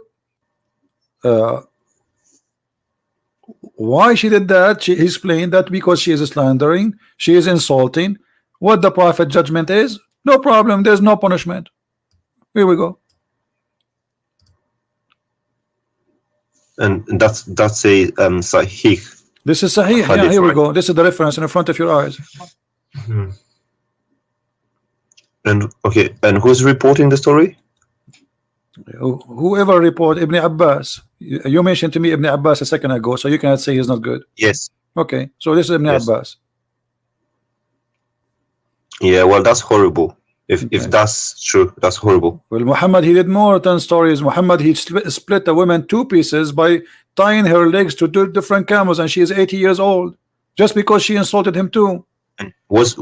why she did that, he explained that because she is slandering, she is insulting. What the prophet judgment is, no problem, there's no punishment. Here we go. And that's a sahih. This is sahih. Yeah, here we go. This is the reference in front of your eyes. Mm-hmm. And okay, and who's reporting the story? Whoever report Ibn Abbas. You mentioned to me Ibn Abbas a second ago, so you cannot say he's not good. Yes. Okay, so this is Ibn Abbas. Yeah, well, that's horrible. If that's true, that's horrible. Well, Muhammad, he did more than stories. Muhammad, he split a woman two pieces by tying her legs to two different camels, and she is 80 years old, just because she insulted him too. And was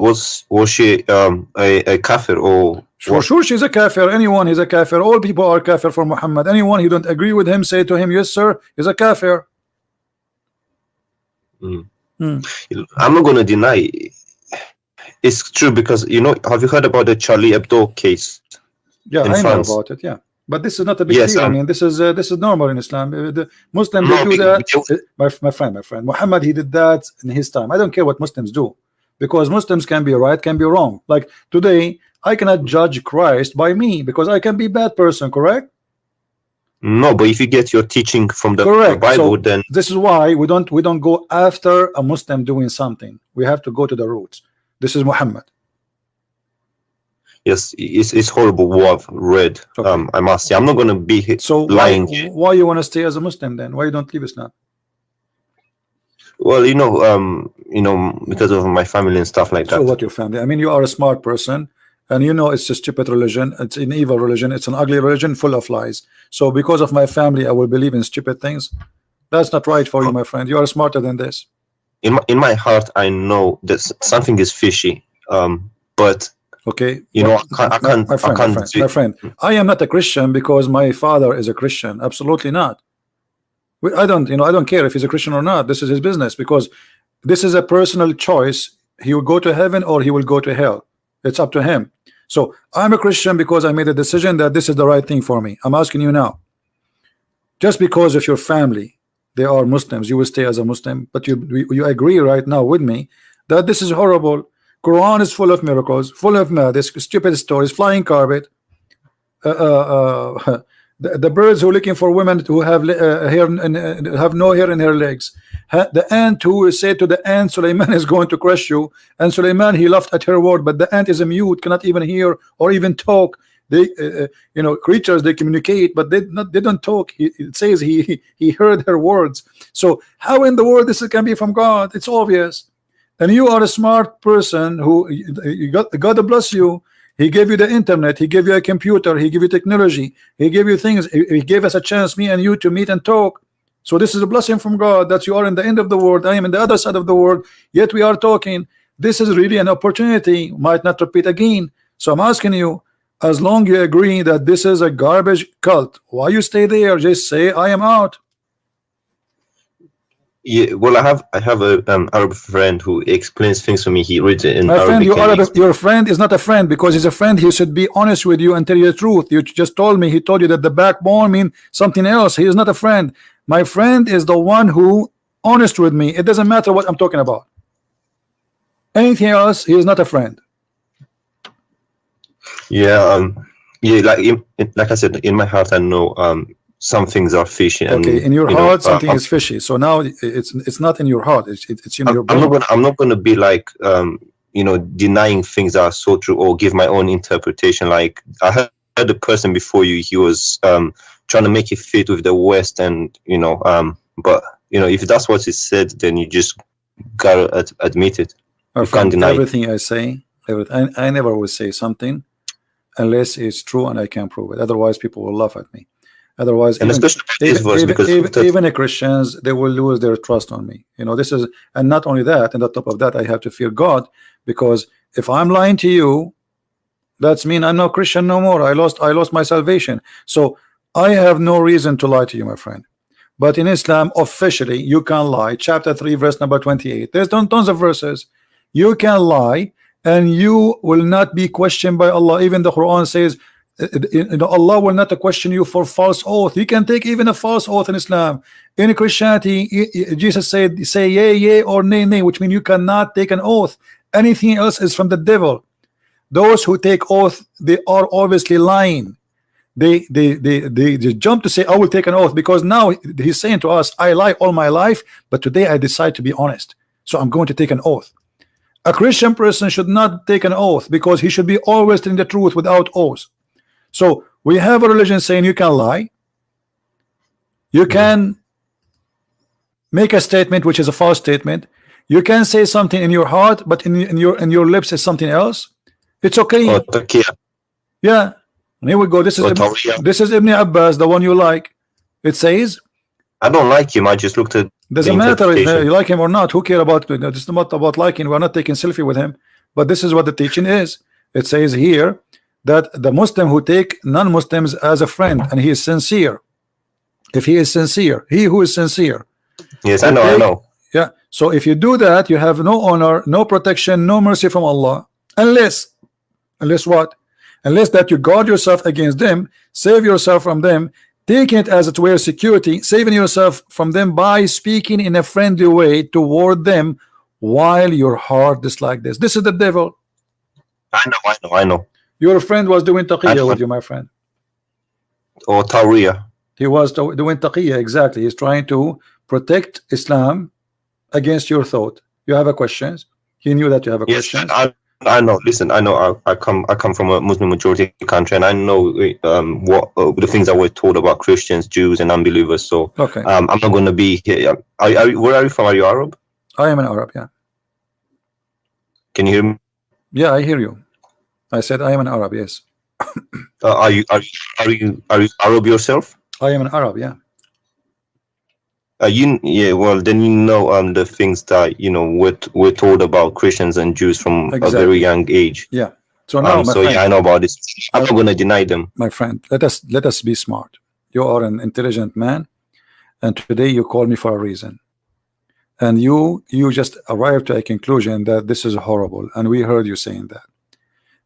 she a kafir or? For sure, she's a kafir. Anyone is a kafir. All people are kafir for Muhammad. Anyone who don't agree with him, say to him, yes, sir, is a kafir. I'm not going to deny it's true, because have you heard about the Charlie Hebdo case? Yeah, I know about it. Yeah, but this is not a big deal. I mean, this is normal in Islam. The Muslims they do that. My friend, Muhammad, he did that in his time. I don't care what Muslims do, because Muslims can be right, can be wrong. Like today, I cannot judge Christ by me, because I can be a bad person, correct? No, but if you get your teaching from the Bible, so then this is why we don't go after a Muslim doing something. We have to go to the roots. This is Muhammad. Yes, it's horrible what I've read. Okay. I must say, I'm not going to be lying. Why you want to stay as a Muslim then? Why you don't leave Islam? Well, because of my family and stuff like that. So what, your family? I mean, you are a smart person, and it's a stupid religion. It's an evil religion. It's an ugly religion full of lies. So because of my family, I will believe in stupid things. That's not right for you, my friend. You are smarter than this. In my heart, I know that something is fishy. But okay, I can't. My friend, I am not a Christian because my father is a Christian. Absolutely not. I don't care if he's a Christian or not. This is his business, because this is a personal choice. He will go to heaven or he will go to hell. It's up to him. So I'm a Christian because I made a decision that this is the right thing for me. I'm asking you now, just because of your family, they are Muslims, you will stay as a Muslim, but you agree right now with me that this is horrible. Quran is full of miracles, full of madness, stupid stories, flying carpet, the birds who are looking for women who have hair and have no hair in her legs. The ant who said to the ant, Suleiman is going to crush you, and Suleiman, he laughed at her word, but the ant is a mute, cannot even hear or even talk. They you know, creatures, they communicate, but they don't talk. It says he heard her words. So how in the world this can be from God? It's obvious. And you are a smart person who God bless you. He gave you the internet, he gave you a computer, he gave you technology, he gave you things, he gave us a chance, me and you, to meet and talk. So this is a blessing from God that you are in the end of the world, I am in the other side of the world, yet we are talking. This is really an opportunity, might not repeat again. So I'm asking you, as long you agree that this is a garbage cult, why you stay there? Just say I am out. Yeah, well, I have a Arab friend who explains things to me. He reads it in My friend, Arabic. your friend is not a friend, because he's a friend. He should be honest with you and tell you the truth. You just told me, he told you that the backbone means something else. He is not a friend. My friend is the one who honest with me. It doesn't matter what I'm talking about. Anything else, he is not a friend. Yeah, yeah, like I said, in my heart, I know some things are fishy. And, okay, in your heart, something I'm, is fishy. So now it's not in your heart. It's in your brain. I'm not gonna be like denying things that are so true or give my own interpretation. Like I heard the person before you, he was trying to make it fit with the West, and but if that's what he said, then you just gotta admit it. My You friend, can't deny it. everything I say, I never will say something unless it's true and I can prove it. Otherwise, people will laugh at me. Otherwise, And especially this verse, because even the Christians, they will lose their trust on me. This is, and not only that, and on top of that, I have to fear God, because if I'm lying to you, that's mean I'm not Christian no more. I lost my salvation. So I have no reason to lie to you, my friend. But in Islam, officially, you can lie. Chapter 3, verse number 28. There's tons of verses. You can lie, and you will not be questioned by Allah. Even the Quran says, Allah will not question you for false oath. You can take even a false oath in Islam. In Christianity, Jesus said, say yea, yea, or nay, nay, which means you cannot take an oath. Anything else is from the devil. Those who take oath, they are obviously lying. They jump to say, I will take an oath, because now he's saying to us, I lie all my life, but today I decide to be honest, so I'm going to take an oath. A Christian person should not take an oath, because he should be always telling the truth without oath. So we have a religion saying you can lie, you can make a statement which is a false statement, you can say something in your heart, but in your lips is something else. It's okay. Yeah, and here we go. This is Ibn Abbas, the one you like. It says, I don't like him. I just looked at. Doesn't matter if you like him or not. Who care about it? It's not about liking. We're not taking selfie with him. But this is what the teaching is. It says here that the Muslim who take non-Muslims as a friend, and he is sincere. If he is sincere, he who is sincere. Yes, I know. Yeah. So if you do that, you have no honor, no protection, no mercy from Allah, unless what? Unless that you guard yourself against them, save yourself from them, take it as it were security, saving yourself from them by speaking in a friendly way toward them while your heart dislikes this. This is the devil. I know. Your friend was doing taqiyya with you, my friend. Or Tawriya. He was doing taqiyya, exactly. He's trying to protect Islam against your thought. You have a questions? He knew that you have a question. I know. Listen, I know. I come from a Muslim majority country, and I know what the things that we're told about Christians, Jews, and unbelievers. So, okay, I'm not going to be here. Where are you from? Are you Arab? I am an Arab. Yeah. Can you hear me? Yeah, I hear you. I said I am an Arab. Yes. Are you Arab yourself? I am an Arab. Yeah. Yeah, well, then the things that we're told about Christians and Jews from a very young age. Yeah. So now, my friend, yeah, I know about this. I'm not gonna deny them. My friend, let us be smart. You are an intelligent man, and today you call me for a reason. And you just arrived to a conclusion that this is horrible, and we heard you saying that.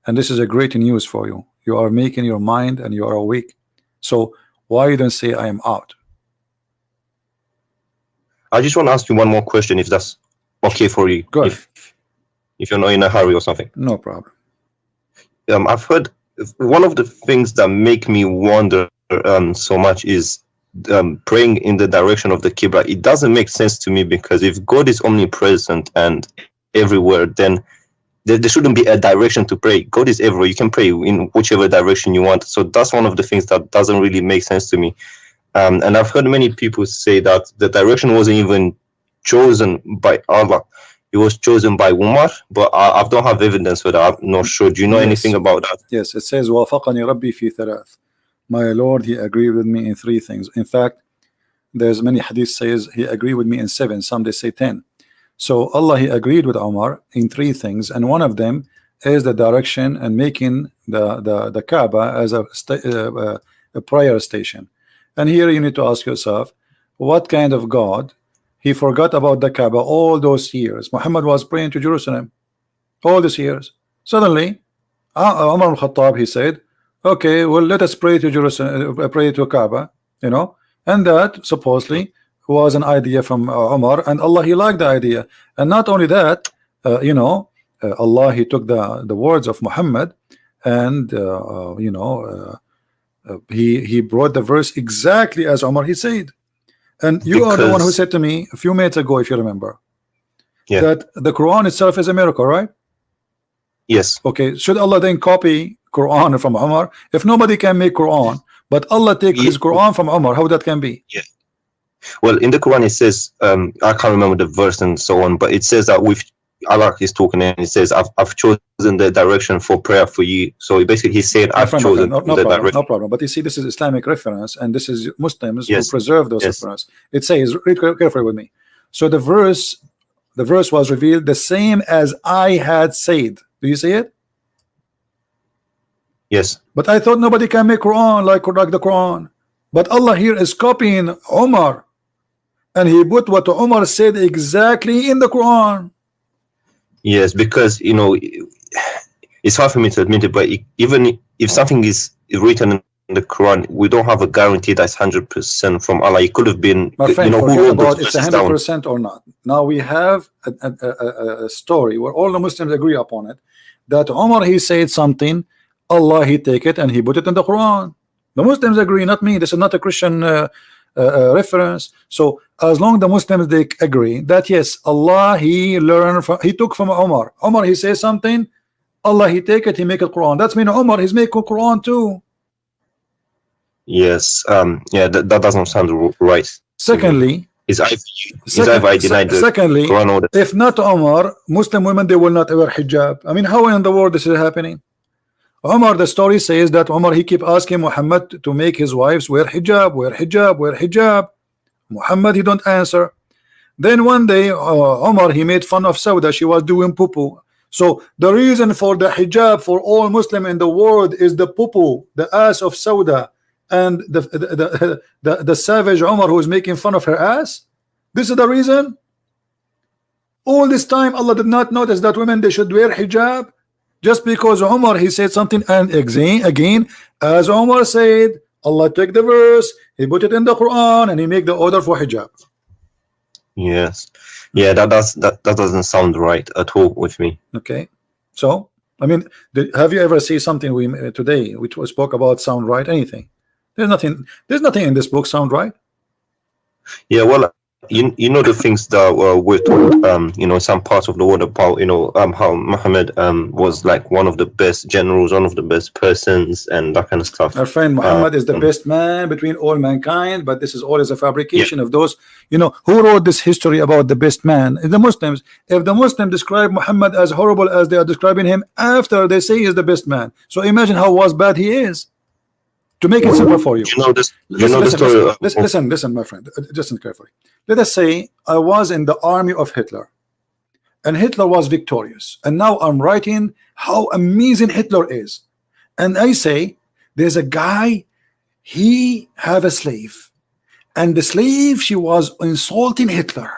And this is a great news for you. You are making your mind, and you are awake. So why you don't say I am out? I just want to ask you one more question, if that's okay for you. Go ahead. If you're not in a hurry or something. No problem. I've heard one of the things that make me wonder so much is praying in the direction of the Qibla. It doesn't make sense to me, because if God is omnipresent and everywhere, then there shouldn't be a direction to pray. God is everywhere. You can pray in whichever direction you want. So that's one of the things that doesn't really make sense to me. And I've heard many people say that the direction wasn't even chosen by Allah. It was chosen by Umar, but I don't have evidence for that. I'm not sure. Do you know anything about that? Yes, it says وافقني ربي في ثلاث. My Lord, he agreed with me in 3 things. In fact, there's many hadith says he agreed with me in 7. Some they say 10. So Allah, he agreed with Umar in 3 things, and one of them is the direction and making the Kaaba as a prayer station. And here you need to ask yourself, what kind of God? He forgot about the Kaaba all those years. Muhammad was praying to Jerusalem all these years. Suddenly, Umar al-Khattab, he said, okay, well, let us pray to Jerusalem, pray to Kaaba, you know, and that supposedly was an idea from Umar, and Allah, he liked the idea. And not only that, you know, Allah, he took the words of Muhammad, and you know, he brought the verse exactly as Umar he said. And you are the one who said to me a few minutes ago, if you remember, that the Quran itself is a miracle, right? Yes. Okay, should Allah then copy Quran from Umar? If nobody can make Quran, but Allah take his Quran from Umar, how that can be? Yeah. Well, in the Quran it says, I can't remember the verse and so on, but it says that with Allah is talking, and it says, I've chosen the direction for prayer for you. So basically he said, I've chosen the direction. No problem. But you see, this is Islamic reference, and this is Muslims who preserve those references. It says, read carefully with me. So the verse was revealed the same as I had said. Do you see it? Yes. But I thought nobody can make Quran like the Quran. But Allah here is copying Umar, and he put what Umar said exactly in the Quran. Yes, because you know, it's hard for me to admit it, but even if something is written in the Quran, we don't have a guarantee that's 100% from Allah. It could have been, my friend, you know, who about it's 100% or not. Now we have a story where all the Muslims agree upon it, that Umar, he said something, Allah, he take it and he put it in the Quran. The Muslims agree, not me. This is not a Christian reference. So as long as the Muslims, they agree that yes, Allah, he learned from, he took from Umar. Umar, he says something, Allah, he take it, he make it Quran. That's mean Umar, he's making Quran too. Yes. Yeah, that doesn't sound right. Secondly, secondly, if not Umar, Muslim women, they will not wear hijab. I mean, how in the world this is happening? Umar, the story says that Umar, he keep asking Muhammad to make his wives wear hijab, wear hijab, wear hijab. Muhammad, he don't answer. Then one day, Umar, he made fun of Sauda. She was doing poo-poo. So the reason for the hijab for all Muslim in the world is the poo-poo, the ass of Sauda, and the savage Umar who is making fun of her ass. This is the reason. All this time, Allah did not notice that women, they should wear hijab. Just because Umar, he said something, and again, as Umar said, Allah took the verse, he put it in the Quran, and he make the order for hijab. Yes. Yeah, that doesn't sound right at all with me. Okay. So, I mean, have you ever seen something today which was spoke about sound right? Anything? There's nothing in this book sound right. Yeah, well, you know the things that we're told, you know, some parts of the world about, you know, how Muhammad was like one of the best generals, one of the best persons, and that kind of stuff. Our friend Muhammad is the best man between all mankind, but this is always a fabrication of those, you know, who wrote this history about the best man? The Muslims. If the Muslims describe Muhammad as horrible as they are describing him after they say he is the best man, so imagine how bad he is. To make it simple for you, listen, my friend, listen carefully. Let us say I was in the army of Hitler, and Hitler was victorious, and now I'm writing how amazing Hitler is, and I say there's a guy, he have a slave, and the slave, she was insulting Hitler,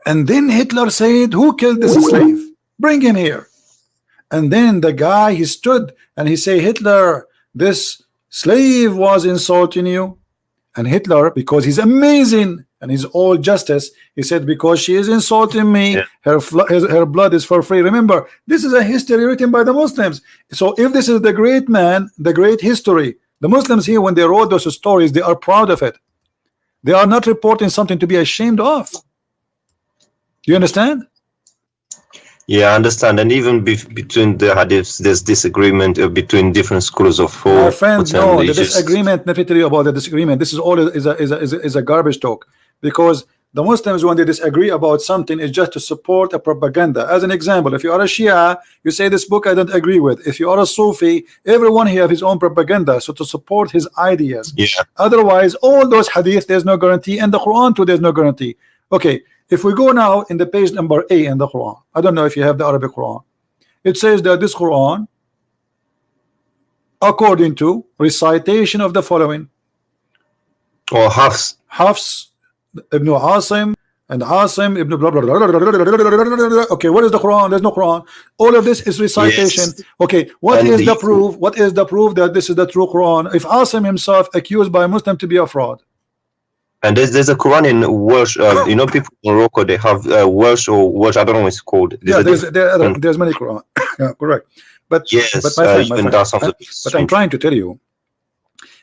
and then Hitler said, who killed this slave? Bring him here. And then the guy, he stood and he say, Hitler, this slave was insulting you. And Hitler, because he's amazing and he's all justice, he said, because she is insulting me, her blood is for free. Remember, this is a history written by the Muslims. So if this is the great man, the great history, The Muslims here, when they wrote those stories, they are proud of it. They are not reporting something to be ashamed of. Do you understand? Yeah, I understand. And even between the hadiths, there's disagreement between different schools of thought. My friend, no, the just... disagreement, let me tell you about the disagreement. This is all is a garbage talk, because the Muslims, when they disagree about something, is just to support a propaganda. As an example, if you are a Shia, you say this book I don't agree with. If you are a Sufi, everyone here have his own propaganda, so to support his ideas. Yeah. Otherwise, all those hadith, there's no guarantee, and the Quran too, there's no guarantee. Okay, if we go now in the page number A in the Quran, I don't know if you have the Arabic Quran. It says that this Quran, according to recitation of the following, or Hafs Ibn Asim and Asim Ibn blah, blah, blah, blah, blah, blah, blah. Okay, what is the Quran? There's no Quran. All of this is recitation. Yes. Okay, what is the proof? What is the proof that this is the true Quran? If Asim himself accused by a Muslim to be a fraud. And there's a Quran in Welsh. You know, people in Morocco, they have Welsh or Welsh. I don't know what it's called. There's many Quran. Yeah, correct. But yes, but I'm trying to tell you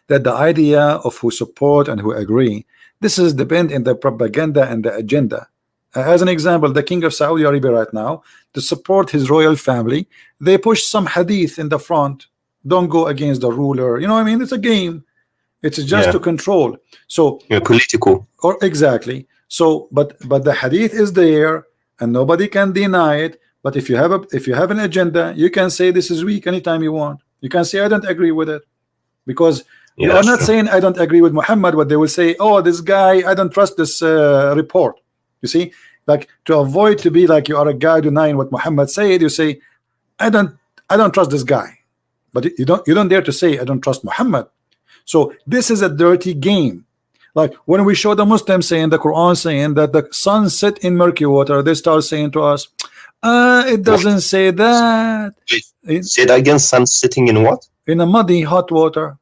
that the idea of who support and who agree, this is depend in the propaganda and the agenda. As an example, the king of Saudi Arabia right now, to support his royal family, they push some hadith in the front. Don't go against the ruler. You know what I mean? It's a game. It's just to control. So political. Or exactly. So, but the hadith is there, and nobody can deny it. But if you have an agenda, you can say this is weak anytime you want. You can say I don't agree with it, because you are not saying I don't agree with Muhammad. What they will say, oh, this guy, I don't trust this report. You see, like, to avoid to be like you are a guy denying what Muhammad said, you say I don't trust this guy, but you don't dare to say I don't trust Muhammad. So this is a dirty game. Like when we show the Muslims saying the Quran saying that the sun set in murky water, they start saying to us, it doesn't say that. Say that again. Sun sitting in what? In a muddy hot water.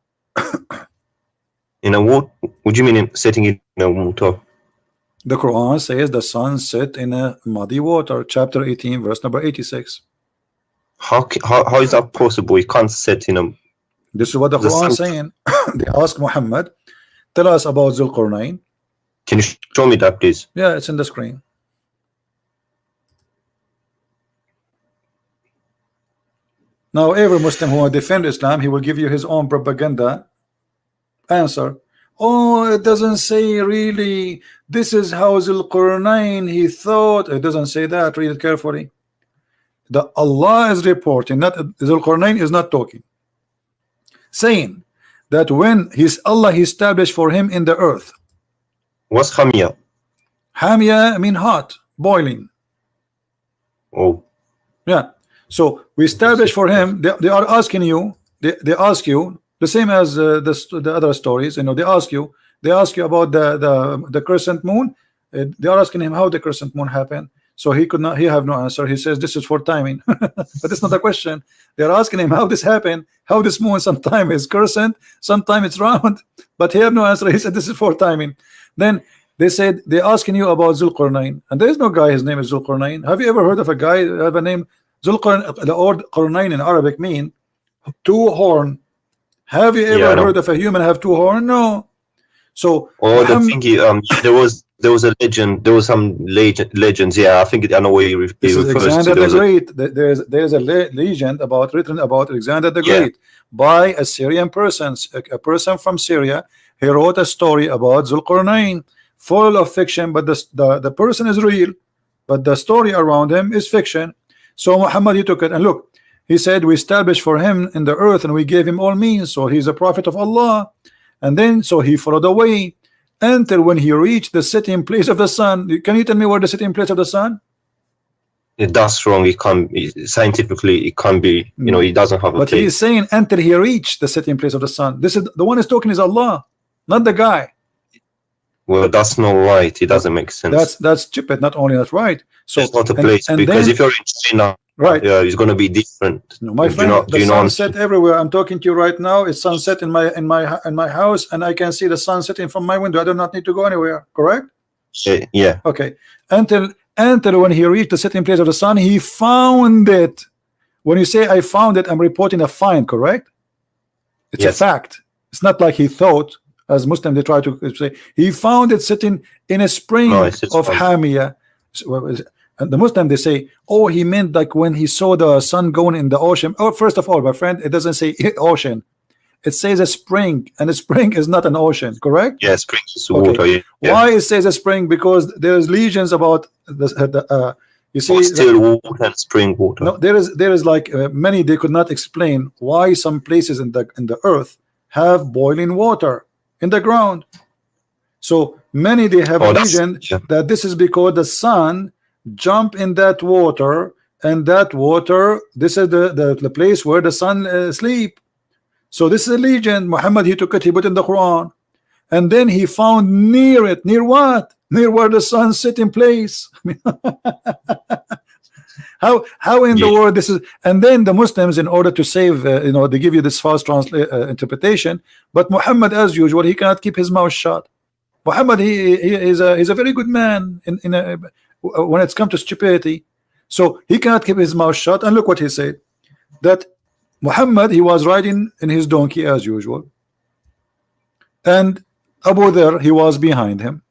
In a what? What do you mean sitting in a water? The Quran says the sun set in a muddy water, chapter 18, verse number 86. How is that possible? You can't sit in a... This is what the Quran is saying. They ask Muhammad, tell us about Zulqarnain. Can you show me that, please? Yeah, it's in the screen. Now, every Muslim who will defend Islam, he will give you his own propaganda answer. Oh, it doesn't say really. This is how Zulqarnain he thought. It doesn't say that. Read it carefully. The Allah is reporting, not Zulqarnain is not talking, saying that when Allah he established for him in the earth. What's Hamia? Hamia mean hot, boiling. Oh, yeah. So we established for him. They are asking you. They ask you the same as the other stories. You know, they ask you about the crescent moon. They are asking him how the crescent moon happened. So he could not. He have no answer. He says this is for timing. But it's not a question. They are asking him how this happened. How this moon sometime is crescent, sometime it's round. But he have no answer. He said this is for timing. Then they said they asking you about Zulqarnain, and there is no guy. His name is Zulqarnain. Have you ever heard of a guy have a name? Zulqarnain, the word Qarnain in Arabic mean two horn. Have you ever heard of a human have two horn? No. So the thingy, there was a legend. There was some legends. Yeah, I think I know where you refer to. Alexander the Great. There's a legend written about Alexander the Great by a Syrian person. A person from Syria. He wrote a story about Zulqarnain, full of fiction, but the person is real, but the story around him is fiction. So Muhammad, he took it and look, he said we established for him in the earth and we gave him all means, so he's a prophet of Allah. And then so he followed the way until when he reached the setting place of the sun. Can you tell me where the setting place of the sun? That's wrong. It can't scientifically, it can't be, you know, it doesn't have a place. But he is saying until he reached the setting place of the sun. This is the one is talking is Allah, not the guy. Well, that's not right. It doesn't make sense. That's stupid. Not only that's right. So it's not a place, because if you're in China, right, it's going to be different. No, my friend, the sunset everywhere. I'm talking to you right now. It's sunset in my house, and I can see the sun setting from my window. I do not need to go anywhere. Correct? Yeah. Okay. Until when he reached the setting place of the sun, he found it. When you say I found it, I'm reporting a find. Correct? It's a fact. It's not like he thought, as Muslim they try to say, he found it sitting in a spring No, it's just of fun. Hamia. And the Muslim they say, oh, he meant like when he saw the sun going in the ocean. Oh, first of all, my friend, it doesn't say ocean. It says a spring, and a spring is not an ocean, correct? Yeah, springs is Okay. water. Yeah. Why it says a spring? Because there's legions about the you see, Or still water and spring water. no, there is like many they could not explain why some places in the earth have boiling water in the ground. So many they have a Oh, that's- legend yeah. that this is because the sun jump in that water, and that water, this is the place where the sun sleep. So this is a legend. Muhammad, he took it, he put it in the Quran, and then he found near it, near what? Near where the sun sit in place. How in the Yeah. world this is? And then the Muslims, in order to save, they give you this false interpretation. But Muhammad, as usual, he cannot keep his mouth shut. Muhammad, he is a very good man when it's come to stupidity. So he cannot keep his mouth shut. And look what he said: that Muhammad, he was riding in his donkey as usual, and Abu Dharr, he was behind him.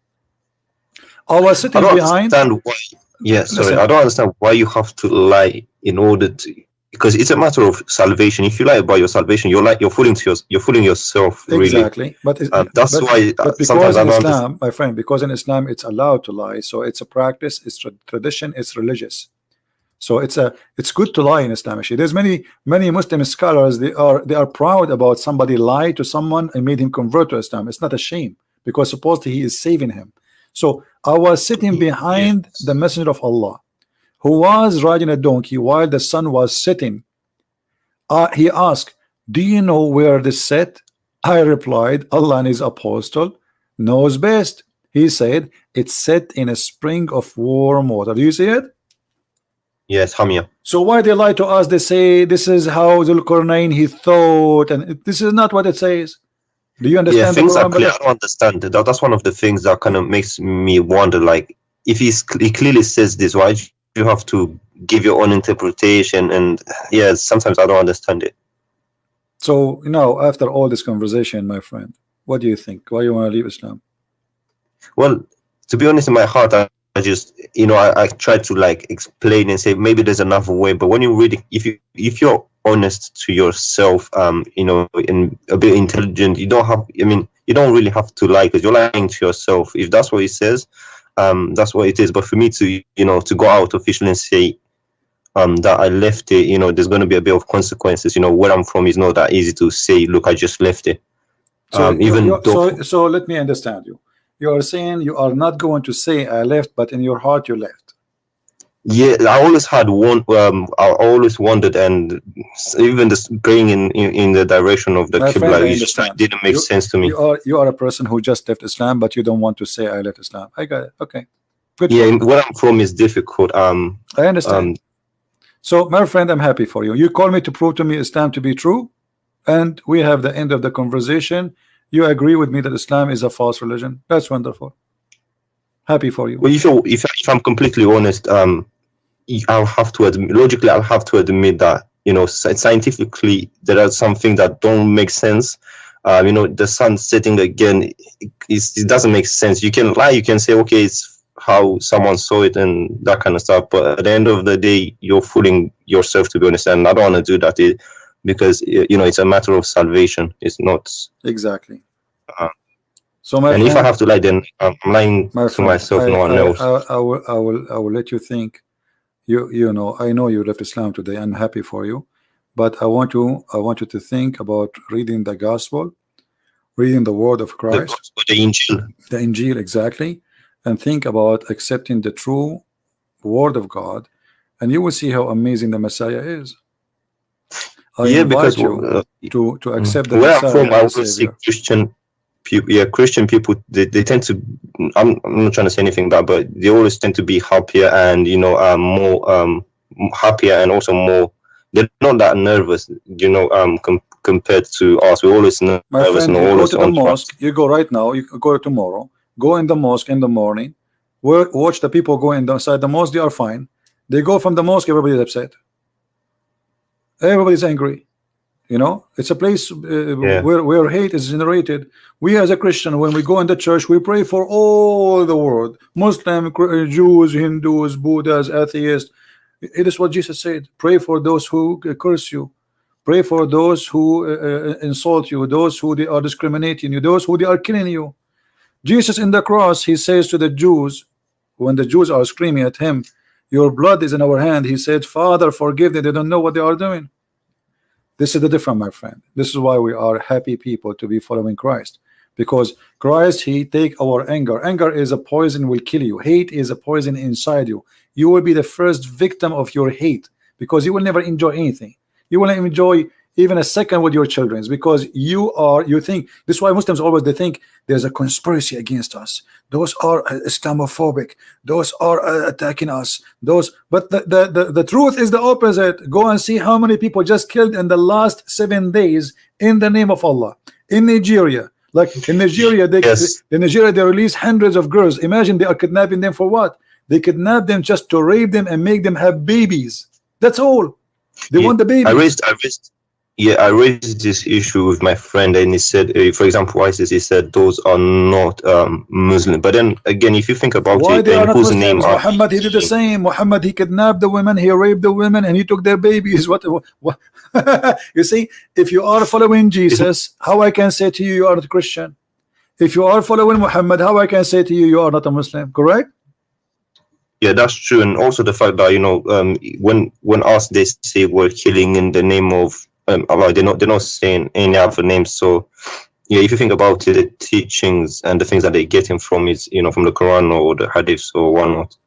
I was I sitting don't behind. understand why. Yeah, sorry, Listen. I don't understand why you have to lie in order to, because it's a matter of salvation. If you lie about your salvation, you're fooling yourself. Really, Exactly, but that's why but sometimes because I in don't Islam, understand. my friend, because in Islam it's allowed to lie, so it's a practice, it's tradition, it's religious. So it's good to lie in Islam. Actually, there's many Muslim scholars, they are proud about somebody lied to someone and made him convert to Islam. It's not a shame, because supposedly he is saving him. So I was sitting behind the Messenger of Allah, who was riding a donkey while the sun was setting. He asked, do you know where this set? I replied, Allah and his apostle knows best. He said, it's set in a spring of warm water. Do you see it? Yes, Hamia. So why they lie to us? They say this is how Zulkarnain he thought, and this is not what it says. Do you Yeah, understand the things are Quran clear. I better? don't understand. That's one of the things that kind of makes me wonder. Like, if he clearly says this, why do you have to give your own interpretation? And yeah, sometimes I don't understand it. So after all this conversation, my friend, what do you think? Why you want to leave Islam? Well, to be honest, in my heart, I just, I try to like explain and say maybe there's another way. But when you read it, if you're honest to yourself, and a bit intelligent, you don't really have to lie, because you're lying to yourself. If that's what it says, that's what it is. But for me to, to go out officially and say that I left it, there's going to be a bit of consequences. Where I'm from is not that easy to say, look, I just left it. So though, so let me understand you. You are saying you are not going to say I left, but in your heart you left. yeah, I always had one. I always wondered, and even this praying in the direction of the My friend, I Qibla, it understand. didn't make sense to me. You are a person who just left Islam, but you don't want to say I left Islam. I got it. Okay, good. Yeah, where I'm from is difficult. I understand. So, my friend, I'm happy for you. You call me to prove to me Islam to be true, and we have the end of the conversation. You agree with me that Islam is a false religion. That's wonderful. Happy for you. Well, if I'm completely honest, I'll have to admit, logically, I'll have to admit that scientifically there are some things that don't make sense. The sun setting again, it doesn't make sense. You can lie, you can say, okay, it's how someone saw it and that kind of stuff, but at the end of the day, you're fooling yourself, to be honest. And I don't want to do that, because it's a matter of salvation. It's not exactly. So, my and friend, if I have to lie, then I'm lying to myself, no one else. I will let you think. I know you left Islam today. I'm happy for you, but I want you to think about reading the gospel, reading the word of Christ, The Injil. the Injil, exactly, and think about accepting the true word of God, and you will see how amazing the Messiah is. I invite you to accept the where Messiah I'm from, I as always see Savior. Christian people. Yeah, Christian people. They tend to. I'm not trying to say anything bad, but they always tend to be happier and more happier, and also more. They're not that nervous, compared to us. We're always nervous. My friend, and you go always to the on track. mosque. You go right now. You go tomorrow. Go in the mosque in the morning. Watch the people go inside the mosque. They are fine. They go from the mosque. Everybody's upset. Everybody's angry. You know, it's a place Yeah. where hate is generated. We as a Christian, when we go in the church, we pray for all the world, Muslim, Jews, Hindus, Buddhas, atheists. It is what Jesus said. Pray for those who curse you. Pray for those who insult you, those who they are discriminating you, those who they are killing you. Jesus in the cross, he says to the Jews, when the Jews are screaming at him, your blood is in our hand, he said, Father, forgive them, they don't know what they are doing. This is the difference, my friend. This is why we are happy people to be following Christ, because Christ, he take our anger. Anger is a poison, will kill you. Hate is a poison inside you. You will be the first victim of your hate, because you will never enjoy anything. You will not enjoy even a second with your children. It's because you think, this is why Muslims always, they think there's a conspiracy against us. Those are Islamophobic. Those are attacking us. But the truth is the opposite. Go and see how many people just killed in the last 7 days in the name of Allah. In Nigeria, like in Nigeria, they release hundreds of girls. Imagine they are kidnapping them for what? They kidnap them just to rape them and make them have babies. That's all. They want the babies. I raised this issue with my friend, and he said, for example, ISIS, he said those are not Muslim. But then again, if you think about why it, they are not whose Muslims? name are Muhammad, he did the same. Muhammad, he kidnapped the women, he raped the women, and he took their babies. What? You see, if you are following Jesus, how I can say to you, you are not Christian? If you are following Muhammad, how I can say to you, you are not a Muslim? Correct? Yeah, that's true. And also the fact that, you know, when asked, they say we're killing in the name of Allah, they're not saying any other names. So yeah, if you think about it, the teachings and the things that they're getting from is, you know, from the Quran or the Hadith or whatnot.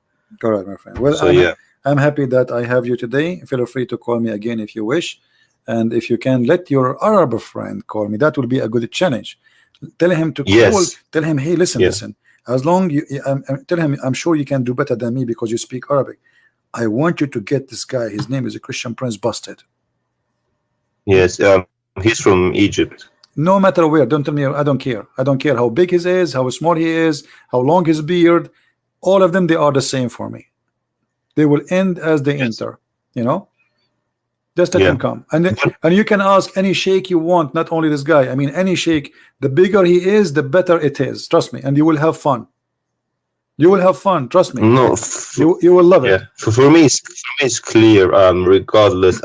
Correct, my friend. Well, so I'm happy that I have you today. Feel free to call me again if you wish, and if you can let your Arab friend call me, that will be a good challenge. Tell him to call. Tell him, hey, listen. As long you tell him, I'm sure you can do better than me because you speak Arabic. I want you to get this guy. His name is a Christian Prince Busted. Yes, he's from Egypt. No matter where, don't tell me. I don't care. I don't care how big he is, how small he is, how long his beard. All of them, they are the same for me. They will end as they enter. You know, just let him come, and you can ask any sheikh you want, not only this guy. I mean, any sheikh. The bigger he is, the better it is. Trust me, and you will have fun. You will have fun. Trust me. No, you will love it. For me, it's clear. Regardless.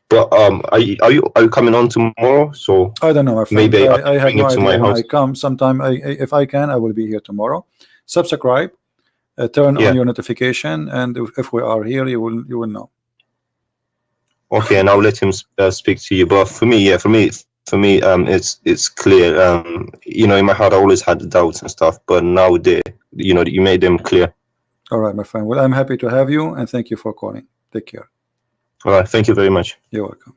But are you coming on tomorrow? So I don't know. My friend. Maybe I have no to idea my when house. I come. Sometime, if I can, I will be here tomorrow. Subscribe, turn on your notification, and if we are here, you will know. Okay, and I'll let him speak to you. But for me, it's clear. You know, in my heart, I always had doubts and stuff, but now you made them clear. All right, my friend. Well, I'm happy to have you, and thank you for calling. Take care. All right, thank you very much. You're welcome.